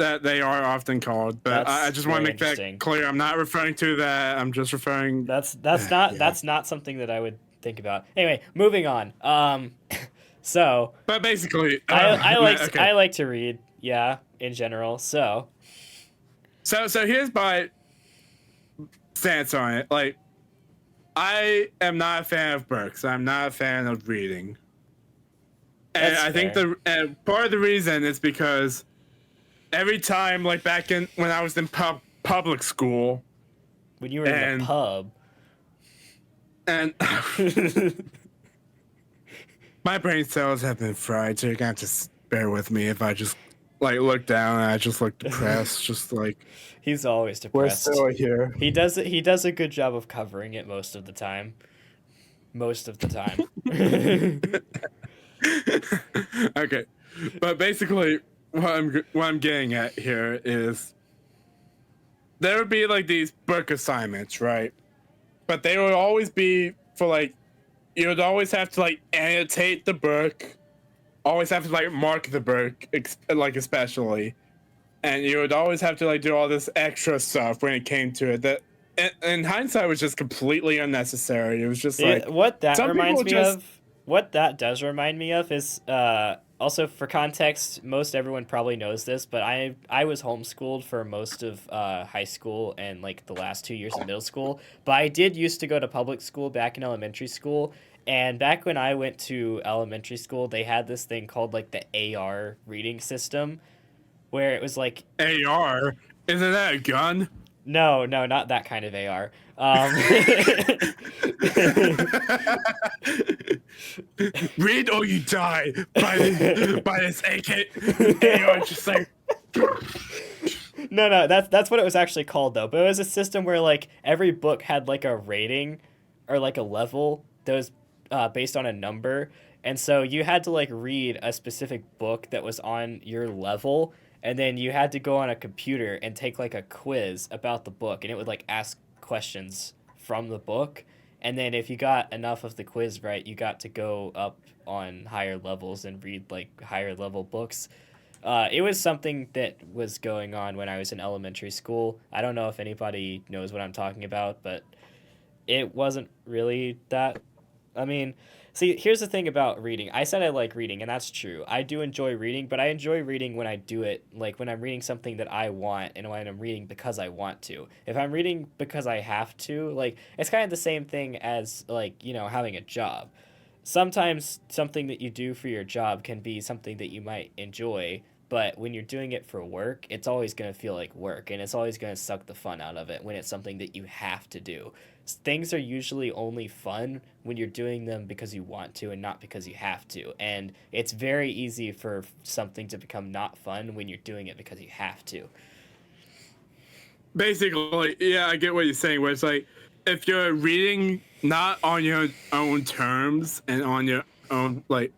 that they are often called, but I That's just want to very make that interesting. clear. I'm not referring to that. I'm just referring. That's Yeah. that's not something that I would think about. Anyway, moving on. So But basically, okay. I like to read, yeah, in general. So So here's my stance on it. Like, I am not a fan of books. I'm not a fan of reading, and that's I think fair. and part of the reason is because every time, like back in when I was in public school, When you were in the and pub, and my brain cells have been fried, so you're gonna have to bear with me if I just like look down and I just look depressed, just like he's always we're depressed. still here. He does a good job of covering it most of the time. Most of the time. Okay, but basically, what I'm getting at here is there would be like these book assignments, right? But they would always be for like you would always have to like annotate the book, always have to like mark the book, like especially, and you would always have to like do all this extra stuff when it came to it. That in hindsight was just completely unnecessary. It was just like What that some reminds people me just of, what that does remind me of is also for context, most everyone probably knows this, but I was homeschooled for most of high school and like the last 2 years of middle school. But I did used to go to public school back in elementary school. And back when I went to elementary school, they had this thing called like the AR reading system, where it was like AR. Isn't that a gun? no, no, not that kind of AR. Read or you die by this AK. AR just like No, that's what it was actually called though. But it was a system where like every book had like a rating or like a level that was based on a number, and so you had to like read a specific book that was on your level, and then you had to go on a computer and take like a quiz about the book, and it would like ask questions from the book, and then if you got enough of the quiz right, you got to go up on higher levels and read like higher level books. It was something that was going on when I was in elementary school. I don't know if anybody knows what I'm talking about, but it wasn't really that. I mean, see, here's the thing about reading. I said I like reading, and that's true. I do enjoy reading, but I enjoy reading when I do it, like when I'm reading something that I want and when I'm reading because I want to. If I'm reading because I have to, like, it's kind of the same thing as, like, having a job. Sometimes something that you do for your job can be something that you might enjoy, but when you're doing it for work, it's always going to feel like work, and it's always going to suck the fun out of it when it's something that you have to do. Things are usually only fun when you're doing them because you want to and not because you have to. And it's very easy for something to become not fun when you're doing it because you have to. basically, yeah, I get what you're saying. Where it's like if you're reading not on your own terms and on your own like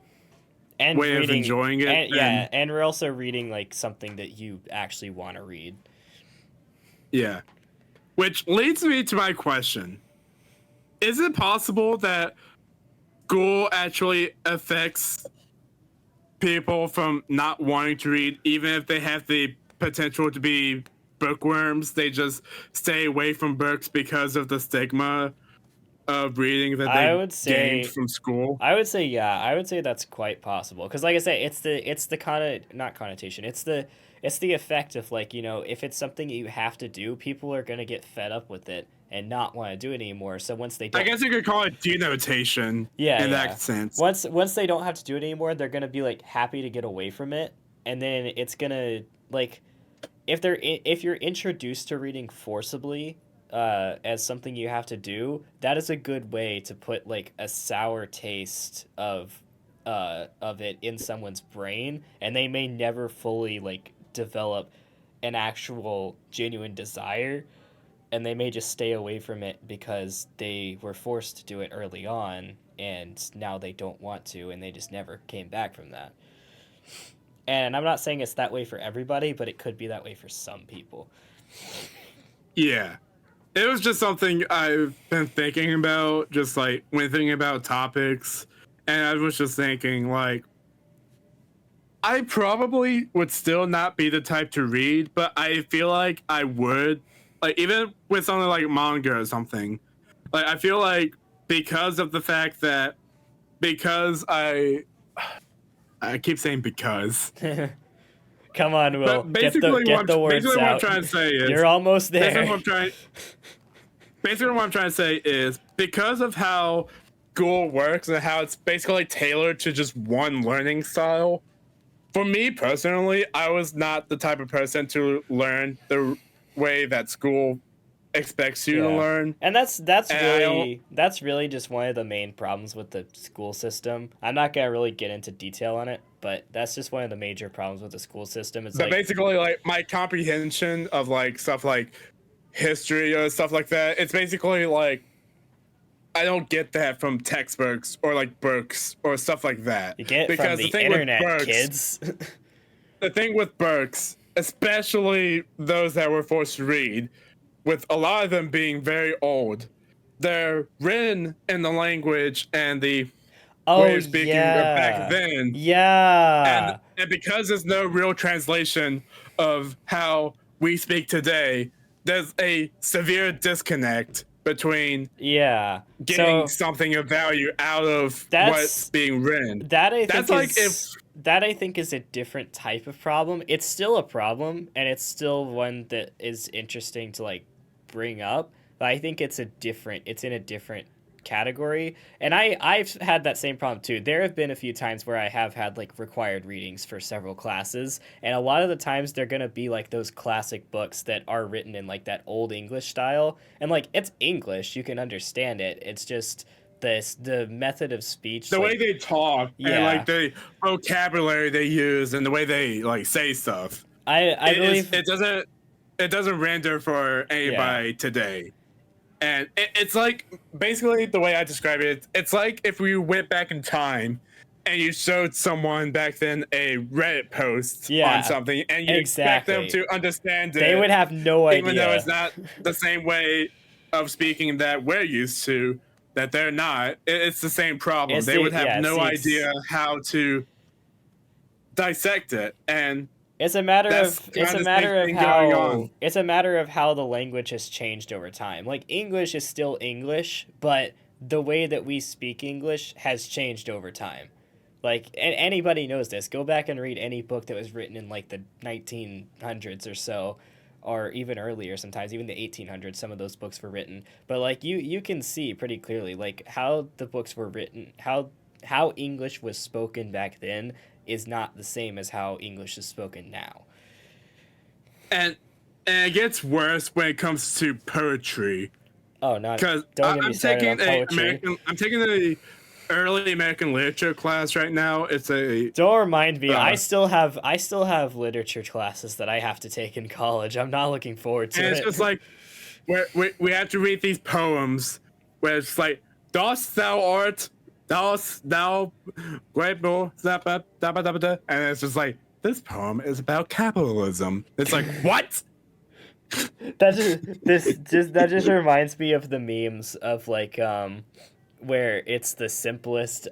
And way of reading, enjoying it, and then yeah, and we're also reading like something that you actually want to read. yeah. Which leads me to my question. Is it possible that school actually affects people from not wanting to read, even if they have the potential to be bookworms? They just stay away from books because of the stigma of reading that I they would gained say from school. I would say yeah. I would say that's quite possible because, like I say, it's the not connotation. It's the effect of like if it's something you have to do, people are gonna get fed up with it and not want to do it anymore. So once they I don't, guess you could call it denotation yeah, in yeah. that sense. Once they don't have to do it anymore, they're gonna be like happy to get away from it, and then it's gonna like if you're introduced to reading forcibly as something you have to do, that is a good way to put like a sour taste of it in someone's brain, and they may never fully like develop an actual genuine desire, and they may just stay away from it because they were forced to do it early on and now they don't want to and they just never came back from that. And I'm not saying it's that way for everybody, but it could be that way for some people. Yeah. It was just something I've been thinking about, just like when thinking about topics. And I was just thinking, like, I probably would still not be the type to read, but I feel like I would, like even with something like manga or something. Like I feel like because of the fact that because I keep saying because, Come on, Will. but Get the words basically what I'm out. trying to say is You're almost basically there. what I'm trying basically what I'm trying to say is because of how school works and how it's basically tailored to just one learning style. For me personally, I was not the type of person to learn the way that school expects you to Yeah. learn. And that's And I don't, really just one of the main problems with the school system. I'm not gonna really get into detail on it, but that's just one of the major problems with the school system. It's but like basically like my comprehension of like stuff like history or stuff like that, it's basically like I don't get that from textbooks or like books or stuff like that. you get it from Because the thing with internet, books, kids. the thing with books, especially those that were forced to read, with a lot of them being very old, they're written in the language and the Oh way of speaking of back yeah. then. Yeah. And because there's no real translation of how we speak today, there's a severe disconnect between Yeah. getting So something of value out of that's what's being written. that I think That's like is that I think is a different type of problem. It's still a problem, and it's still one that is interesting to like bring up. But I think it's in a different category. And I've had that same problem too. There have been a few times where I have had like required readings for several classes, and a lot of the times they're gonna be like those classic books that are written in like that old English style. And like it's English, you can understand it. It's just the method of speech, the way like they talk and yeah. like the vocabulary they use and the way they like say stuff. I believe It doesn't render for anybody today. And it's like basically the way I describe it, it's like if we went back in time and you showed someone back then a Reddit post Yeah, on something and you expect them exactly. to understand it. They would have no even though idea. it's not the same way of speaking that we're used to, that they're not. It's the same problem. It's They the- would have yeah, no see, it's- idea how to dissect it. And It's a matter That's of kind of the same thing going on. it's a matter of how the language has changed over time. Like English is still English, but the way that we speak English has changed over time. Like and anybody knows this. Go back and read any book that was written in like the 1900s or so, or even earlier sometimes, even the 1800s some of those books were written. But like you can see pretty clearly like how the books were written, how English was spoken back then is not the same as how English is spoken now. and it gets worse when it comes to poetry. Oh, not Because don't get me I'm started on taking poetry. I'm taking the early American literature class right now. It's a Don't remind me. I Uh. still have literature classes that I have to take in college. I'm not looking forward to and it. it's just like we have to read these poems where it's like dost thou art thou great boy and it's just like this poem is about capitalism. It's like what? That just reminds me of the memes of like where it's the simplest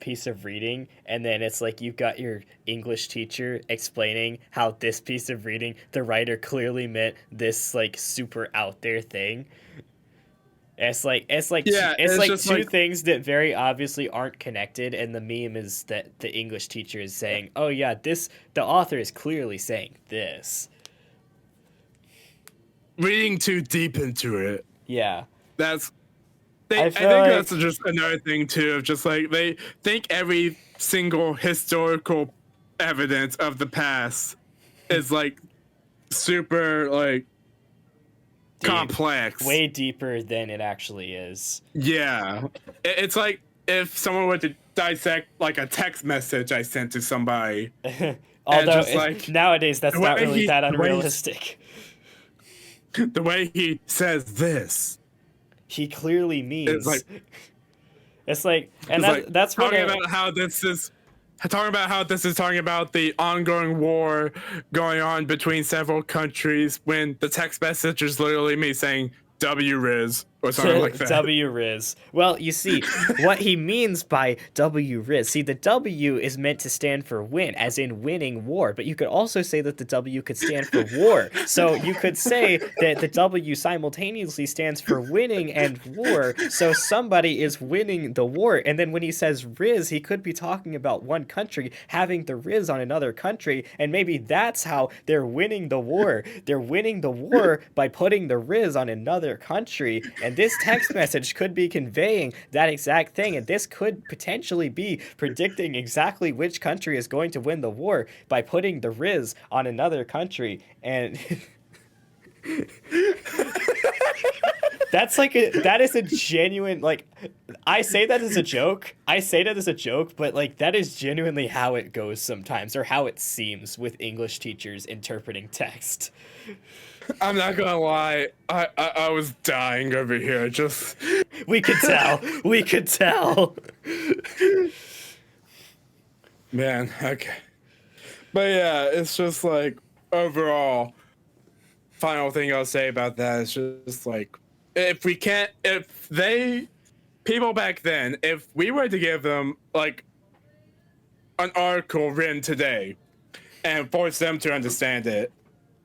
piece of reading, and then it's like you've got your English teacher explaining how this piece of reading the writer clearly meant this like super out there thing. It's like Yeah, it's it's like just two like- things that very obviously aren't connected, and the meme is that the English teacher is saying, "Oh yeah, the author is clearly saying this." Reading too deep into it. Yeah. That's I I feel think like- that's just another thing too of just like they think every single historical evidence of the past is like super like Deep. complex. Way deeper than it actually is. Yeah. It's like if someone were to dissect like a text message I sent to somebody. Although just, like, nowadays that's the not way really he- that the way he- unrealistic. The way he says this. He clearly means It's like- it's like and It's like that's what talking about how this is talking about the ongoing war going on between several countries when the text message is literally me saying W Riz or something like that. W Riz. Well, you see, what he means by W Riz. See, the W is meant to stand for win, as in winning war. But you could also say that the W could stand for war. So you could say that the W simultaneously stands for winning and war. So somebody is winning the war. And then when he says Riz, he could be talking about one country having the Riz on another country. And maybe that's how they're winning the war. They're winning the war by putting the Riz on another country. And this text message could be conveying that exact thing. And this could potentially be predicting exactly which country is going to win the war by putting the Riz on another country. And that is a genuine, like, I say that as a joke. But like that is genuinely how it goes sometimes, or how it seems with English teachers interpreting text. I'm not gonna lie, I was dying over here. Just We could tell. man, okay. But yeah, it's just like overall. Final thing I'll say about that is just like if people back then, if we were to give them like an article written today and force them to understand it,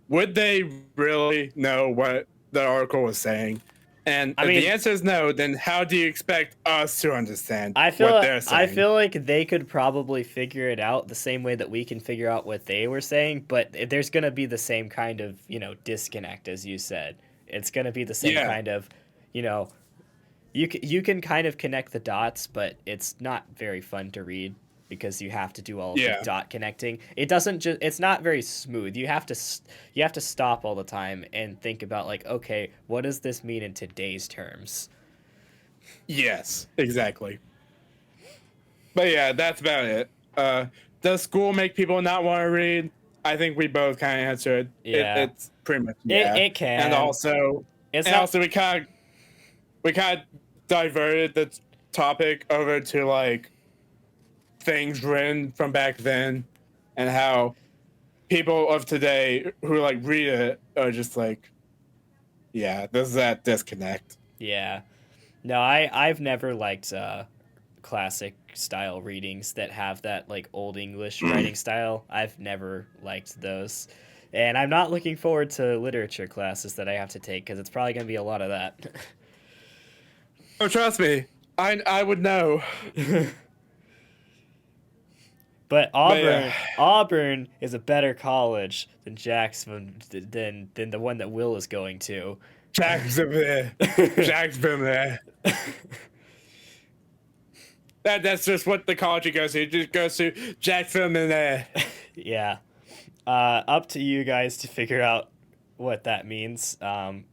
would they really know what the article was saying? And if the answer is no, then how do you expect us to understand what they're saying? I feel like they could probably figure it out the same way that we can figure out what they were saying, but there's going to be the same kind of, disconnect, as you said. It's going to be the same kind of, you can kind of connect the dots, but it's not very fun to read because you have to do all of the dot connecting. It's not very smooth. You have to stop all the time and think about like, okay, what does this mean in today's terms? Yes, exactly. But yeah, that's about it. Does school make people not want to read? I think we both kind of answered. Yeah, it's pretty much it can. And also, we kind of diverted the topic over to like things written from back then, and how people of today who like read it are just like, yeah, there's that disconnect. Yeah, no, I've never liked classic style readings that have that like old English writing style. I've never liked those, and I'm not looking forward to literature classes that I have to take because it's probably gonna be a lot of that. Oh, trust me, I would know. But Auburn is a better college than Jackson than the one that Will is going to. Jacksonville. That's just what the college he goes to. He just goes to Jacksonville. Yeah. Up to you guys to figure out what that means. I mean,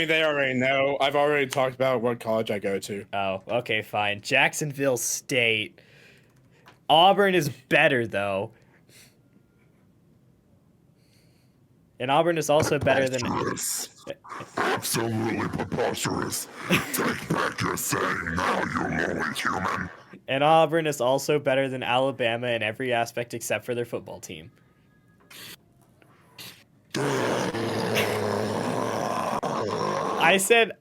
they already know. I've already talked about what college I go to. Oh, okay, fine. Jacksonville State. Auburn is better, though. And Auburn is also better than... Absolutely preposterous. Take back your saying now, you lowly human. And Auburn is also better than Alabama in every aspect except for their football team. I said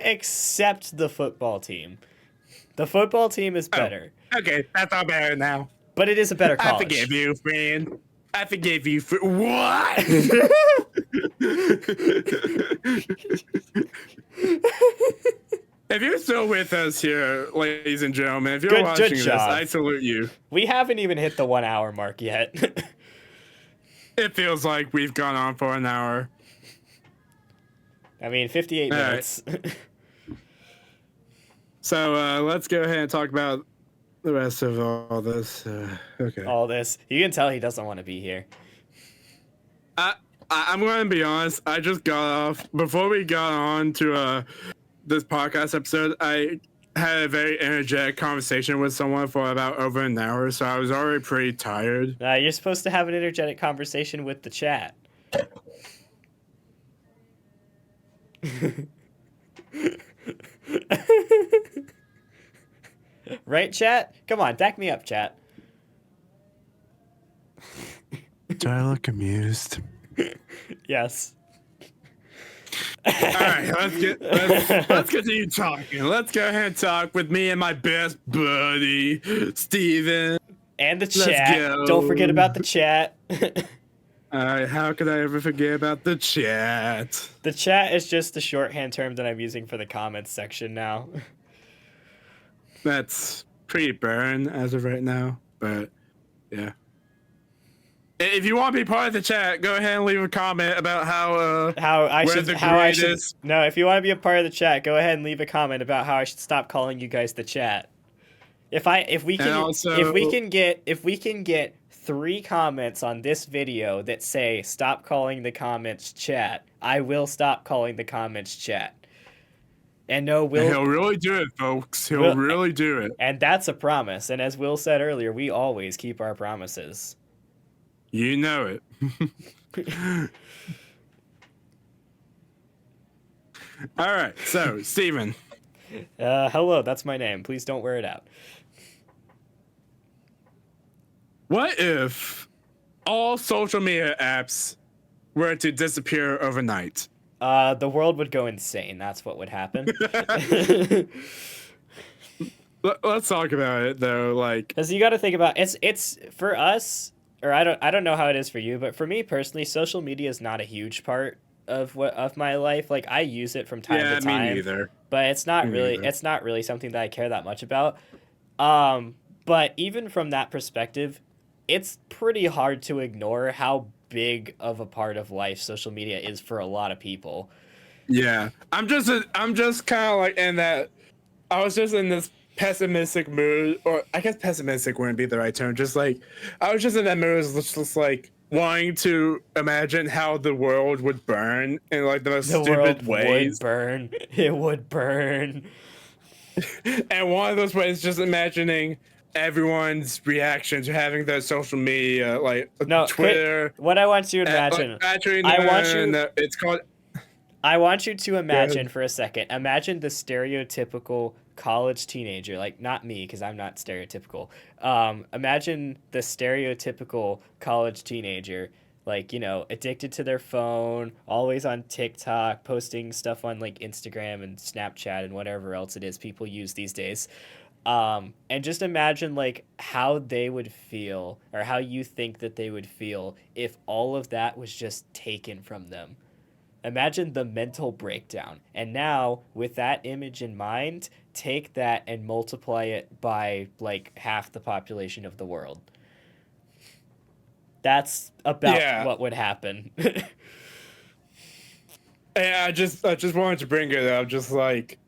except the football team. The football team is better. Oh, okay, that's all better now. But it is a better college. I forgive you, friend. I forgive you for what? If you're still with us here, ladies and gentlemen, if you're watching this, I salute you. We haven't even hit the 1 hour mark yet. It feels like we've gone on for an hour. I mean, 58 minutes. Right. So let's go ahead and talk about the rest of all this. Okay. All this. You can tell he doesn't want to be here. I'm going to be honest. I just got off. Before we got on to this podcast episode, I had a very energetic conversation with someone for about over an hour, so I was already pretty tired. You're supposed to have an energetic conversation with the chat. Right, chat? Come on, back me up, chat. Do I look amused? Yes. right, let's continue talking. Let's go ahead and talk with me and my best buddy, Steven. And the Let's chat. go. Don't forget about the chat. All right, how could I ever forget about the chat? The chat is just the shorthand term that I'm using for the comments section now. That's pretty burn as of right now, but yeah. If you want to be part of the chat, go ahead and leave a comment about How I where should the how I grade should is. No, if you want to be a part of the chat, go ahead and leave a comment about how I should stop calling you guys the chat. If we can get 3 comments on this video that say stop calling the comments chat, I will stop calling the comments chat. And no, He'll really do it, folks. He'll Will- really do it. and that's a promise. And as Will said earlier, we always keep our promises. You know it. All right, so Steven, Hello, that's my name. Please don't wear it out. what if all social media apps were to disappear overnight? The world would go insane. That's what would happen. Let's talk about it though. Like, Because you got to think about it's for us, or I don't know how it is for you, but for me personally, social media is not a huge part of my life. Like I use it from time yeah, to time, me neither. but it's not Me really neither. something that I care that much about. But even from that perspective, it's pretty hard to ignore how big of a part of life social media is for a lot of people. Yeah, I'm just kind of like in that. I was just in this pessimistic mood, or I guess pessimistic wouldn't be the right term. Just like I was just in that mood, just like wanting to imagine how the world would burn in like the most The stupid world ways. would burn. It would burn. And one of those ways, just imagining everyone's reaction to having their social media, like No, Twitter. what I want you to imagine. It's called. I want you to imagine for a second. Imagine the stereotypical college teenager, like not me because I'm not stereotypical. Imagine the stereotypical college teenager, like addicted to their phone, always on TikTok, posting stuff on like Instagram and Snapchat and whatever else it is people use these days. And just imagine like how they would feel, or how you think that they would feel if all of that was just taken from them. Imagine the mental breakdown. And now, with that image in mind, take that and multiply it by like half the population of the world. That's about what would happen. Yeah, I just wanted to bring it up. Just like,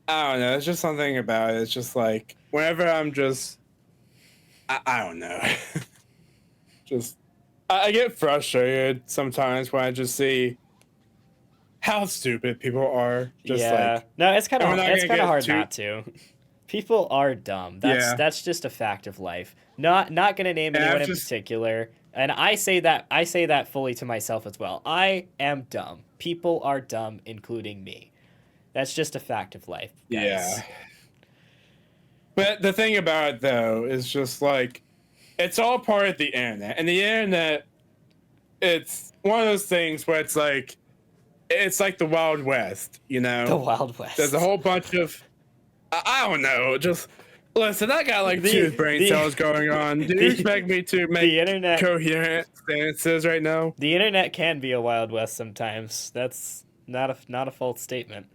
I don't know. It's just something about it. It's just like whenever I'm just, I don't know. Just, I get frustrated sometimes when I just see how stupid people are. Just like, no, it's kind and of we're not it's gonna kind of get hard too- not to. People are dumb. That's just a fact of life. Not gonna name And anyone I've in just- particular. And I say that fully to myself as well. I am dumb. People are dumb, including me. That's just a fact of life, guys. Yeah. But the thing about it though is just like, it's all part of the internet, and the internet, it's one of those things where it's like the Wild West, The Wild West. There's a whole bunch of, I don't know, just listen. I got like The- two brain the- cells going on. Do you the- expect me to make internet- coherent stances right now? The internet can be a Wild West sometimes. That's not a false statement.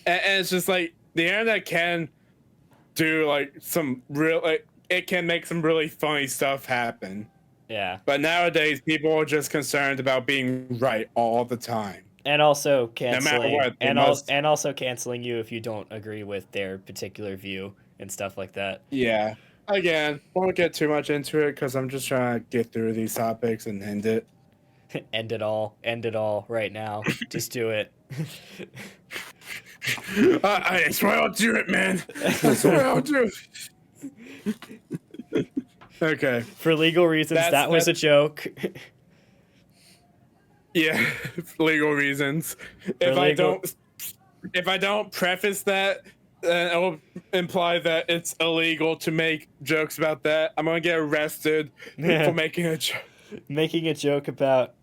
And it's just like the internet can do like some real, like it can make some really funny stuff happen. Yeah. But nowadays, people are just concerned about being right all the time. And also matter canceling what, they and must- also canceling you if you don't agree with their particular view and stuff like that. Yeah. Again, won't get too much into it because I'm just trying to get through these topics and end it. End it all right now. Just do it. I swear I'll do it, man. I swear I'll do it. Okay. For legal reasons, that was a joke. Yeah, legal reasons. If I don't preface that, then it'll imply that it's illegal to make jokes about that. I'm gonna get arrested for making a joke. Making a joke about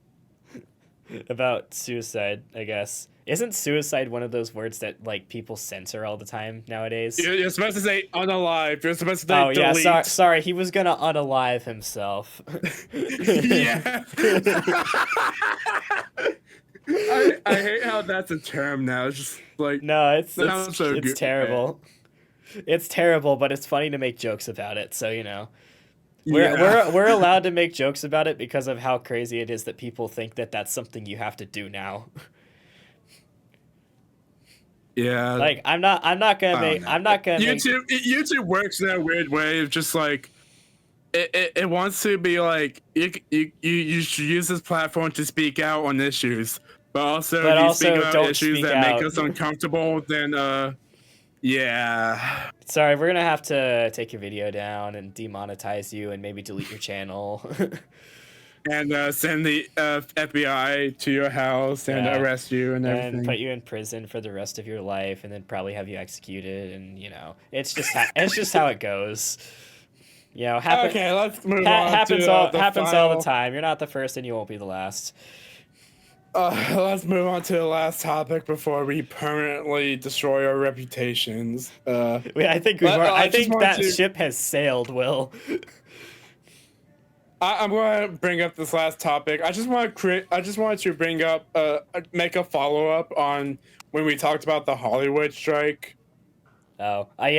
About suicide, I guess. Isn't suicide one of those words that like people censor all the time nowadays? You're supposed to say unalive. You're supposed to say Oh yeah, delete. sorry, he was gonna unalive himself. Yeah. I hate how that's a term now. It's just like No, it's sounds so it's good. terrible. It's terrible, but it's funny to make jokes about it. So you know, Yeah. we're allowed to make jokes about it because of how crazy it is that people think that that's something you have to do now. Yeah. Like I'm not gonna I make don't know. I'm not gonna make YouTube works in a weird way. It's just like it wants to be like you should use this platform to speak out on issues, but also But if you also speak about don't issues speak that out. make us uncomfortable, then yeah. Sorry, we're gonna have to take your video down and demonetize you and maybe delete your channel. And send the FBI to your house and Yeah. arrest you and everything. and put you in prison for the rest of your life and then probably have you executed, and you know, it's just it's just how it goes. You know, Okay, let's move on happens to all the happens all the final- time. You're not the first and you won't be the last. Let's move on to the last topic before we permanently destroy our reputations. I think I just think want that to- ship has sailed, Will. I'm going to bring up this last topic. I just want to bring up, make a follow up on when we talked about the Hollywood strike. Oh, I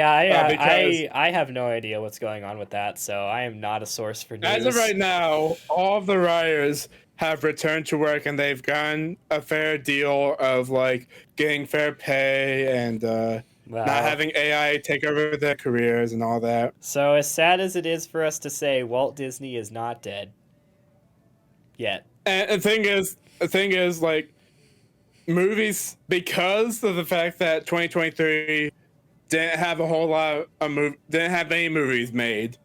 because- have no idea what's going on with that, so I am not a source for news. As of right now, all of the rioters have returned to work and they've gotten a fair deal of like getting fair pay and Wow. not having AI take over their careers and all that. So as sad as it is for us to say, Walt Disney is not dead yet. And the thing is, like, movies, because of the fact that 2023 didn't have a whole lot of didn't have any movies made.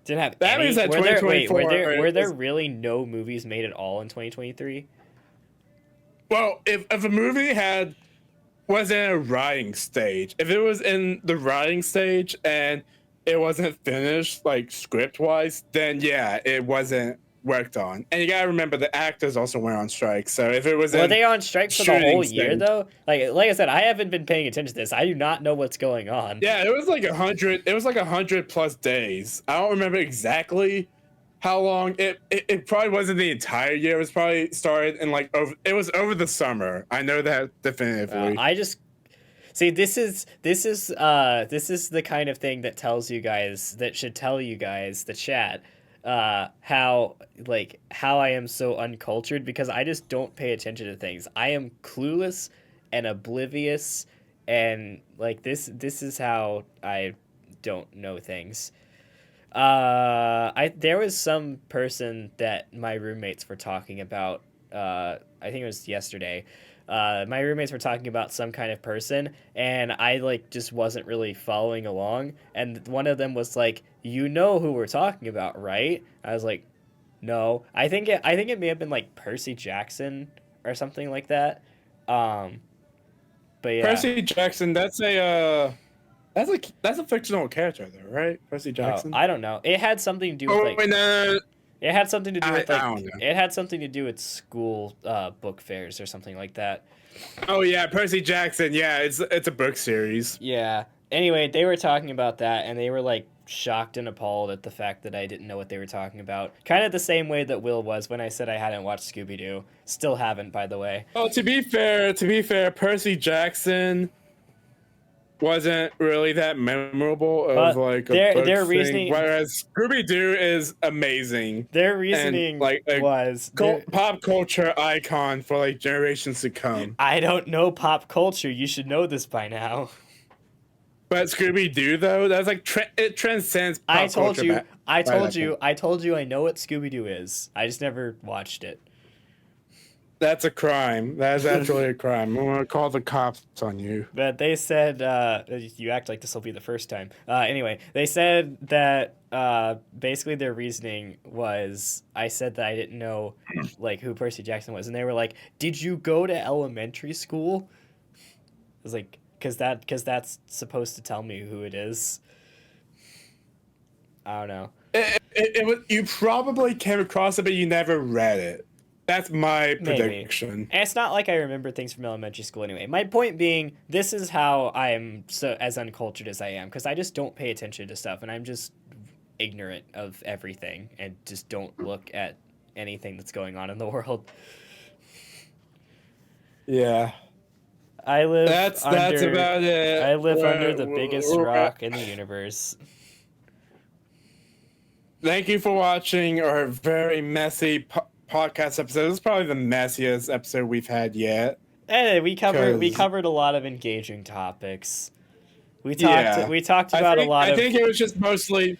Didn't have That any. means that were there, wait, 2024 were there is- really no movies made at all in 2023? Well, if a movie was in a writing stage, if it was in the writing stage and it wasn't finished, like script wise, then yeah, it wasn't worked on. And you gotta remember the actors also went on strike. So if it was Were in they on strike for the shooting whole year stage. though? Like I said, I haven't been paying attention to this. I do not know what's going on. Yeah, it was like 100. It was like 100+ days. I don't remember exactly how long. It probably wasn't the entire year. It was probably started in like it was over the summer. I know that definitively. I just see this is the kind of thing that tells you guys, that should tell you guys, the chat, how I am so uncultured, because I just don't pay attention to things. I am clueless and oblivious, and like this is how I don't know things. There was some person that my roommates were talking about. I think it was yesterday. My roommates were talking about some kind of person, and I like just wasn't really following along. And one of them was like, "You know who we're talking about, right?" I was like, "No." I think it may have been like Percy Jackson or something like that. But yeah. Percy Jackson. That's a fictional character though, right? Percy Jackson. I don't know. It had something to do with like. wait, no. It had something to do with I like. don't know. It had something to do with school book fairs or something like that. Oh yeah, Percy Jackson. Yeah, it's a book series. Yeah. Anyway, they were talking about that, and they were like shocked and appalled at the fact that I didn't know what they were talking about. Kind of the same way that Will was when I said I hadn't watched Scooby Doo. Still haven't, by the way. Well, to be fair, Percy Percy Jackson wasn't really that memorable of But like a their book thing, reasoning- whereas Scooby Doo is amazing. Their reasoning like, a was Pop culture icon for like generations to come. I don't know pop culture. You should know this by now. But Scooby Doo though, that's like it transcends pop I told culture you. back- I by told that you. point. I told you. I know what Scooby Doo is. I just never watched it. That's a crime. That's actually a crime. I'm gonna call the cops on you. But they said, you act like this will be the first time. Anyway, they said that basically their reasoning was, I said that I didn't know like who Percy Jackson was, and they were like, "Did you go to elementary school?" I was like, "Cause that's supposed to tell me who it is." I don't know. It was, you probably came across it, but you never read it. That's my Maybe. prediction. And it's not like I remember things from elementary school anyway. My point being, this is how I am so as uncultured as I am, because I just don't pay attention to stuff, and I'm just ignorant of everything, and just don't look at anything that's going on in the world. Yeah. I live That's under, about it. I live under the We're- biggest we're- rock in the universe. Thank you for watching our very messy podcast episode. This is probably the messiest episode we've had yet. Anyway, we 'Cause- covered a lot of engaging topics. We Yeah. talked about a lot I of think it was just mostly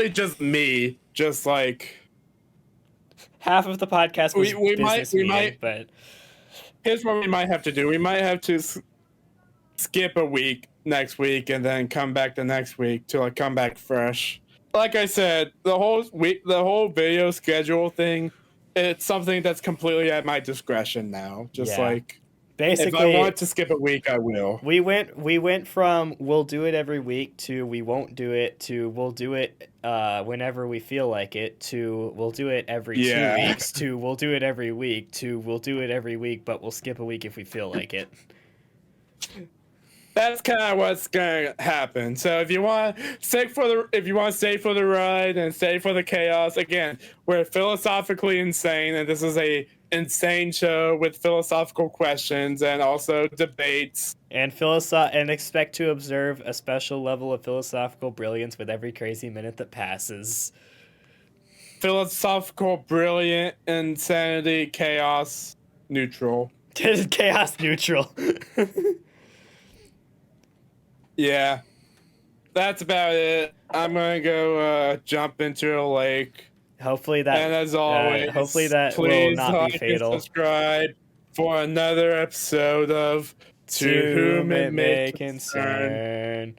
just me, just like half of the podcast was we business we meeting, might- but here's what we might have to do. We might have to skip a week next week and then come back the next week to like come back fresh. Like I said, the whole video schedule thing, it's something that's completely at my discretion now. Just Yeah. like basically if I want to skip a week, I will. we went from we'll do it every week to we won't do it to we'll do it whenever we feel like it to we'll do it every Yeah. 2 weeks to we'll do it every week to we'll do it every week, but we'll skip a week if we feel like it. That's kind of what's gonna happen. So if you want to stay for the ride and stay for the chaos, again, we're philosophically insane, and this is a insane show with philosophical questions and also debates. And and expect to observe a special level of philosophical brilliance with every crazy minute that passes. Philosophical, brilliant, insanity, chaos, neutral. Chaos neutral. Yeah, that's about it. I'm gonna go jump into a lake. Hopefully that And as always, hopefully that will please not like be fatal. and subscribe for another episode of To whom it may concern.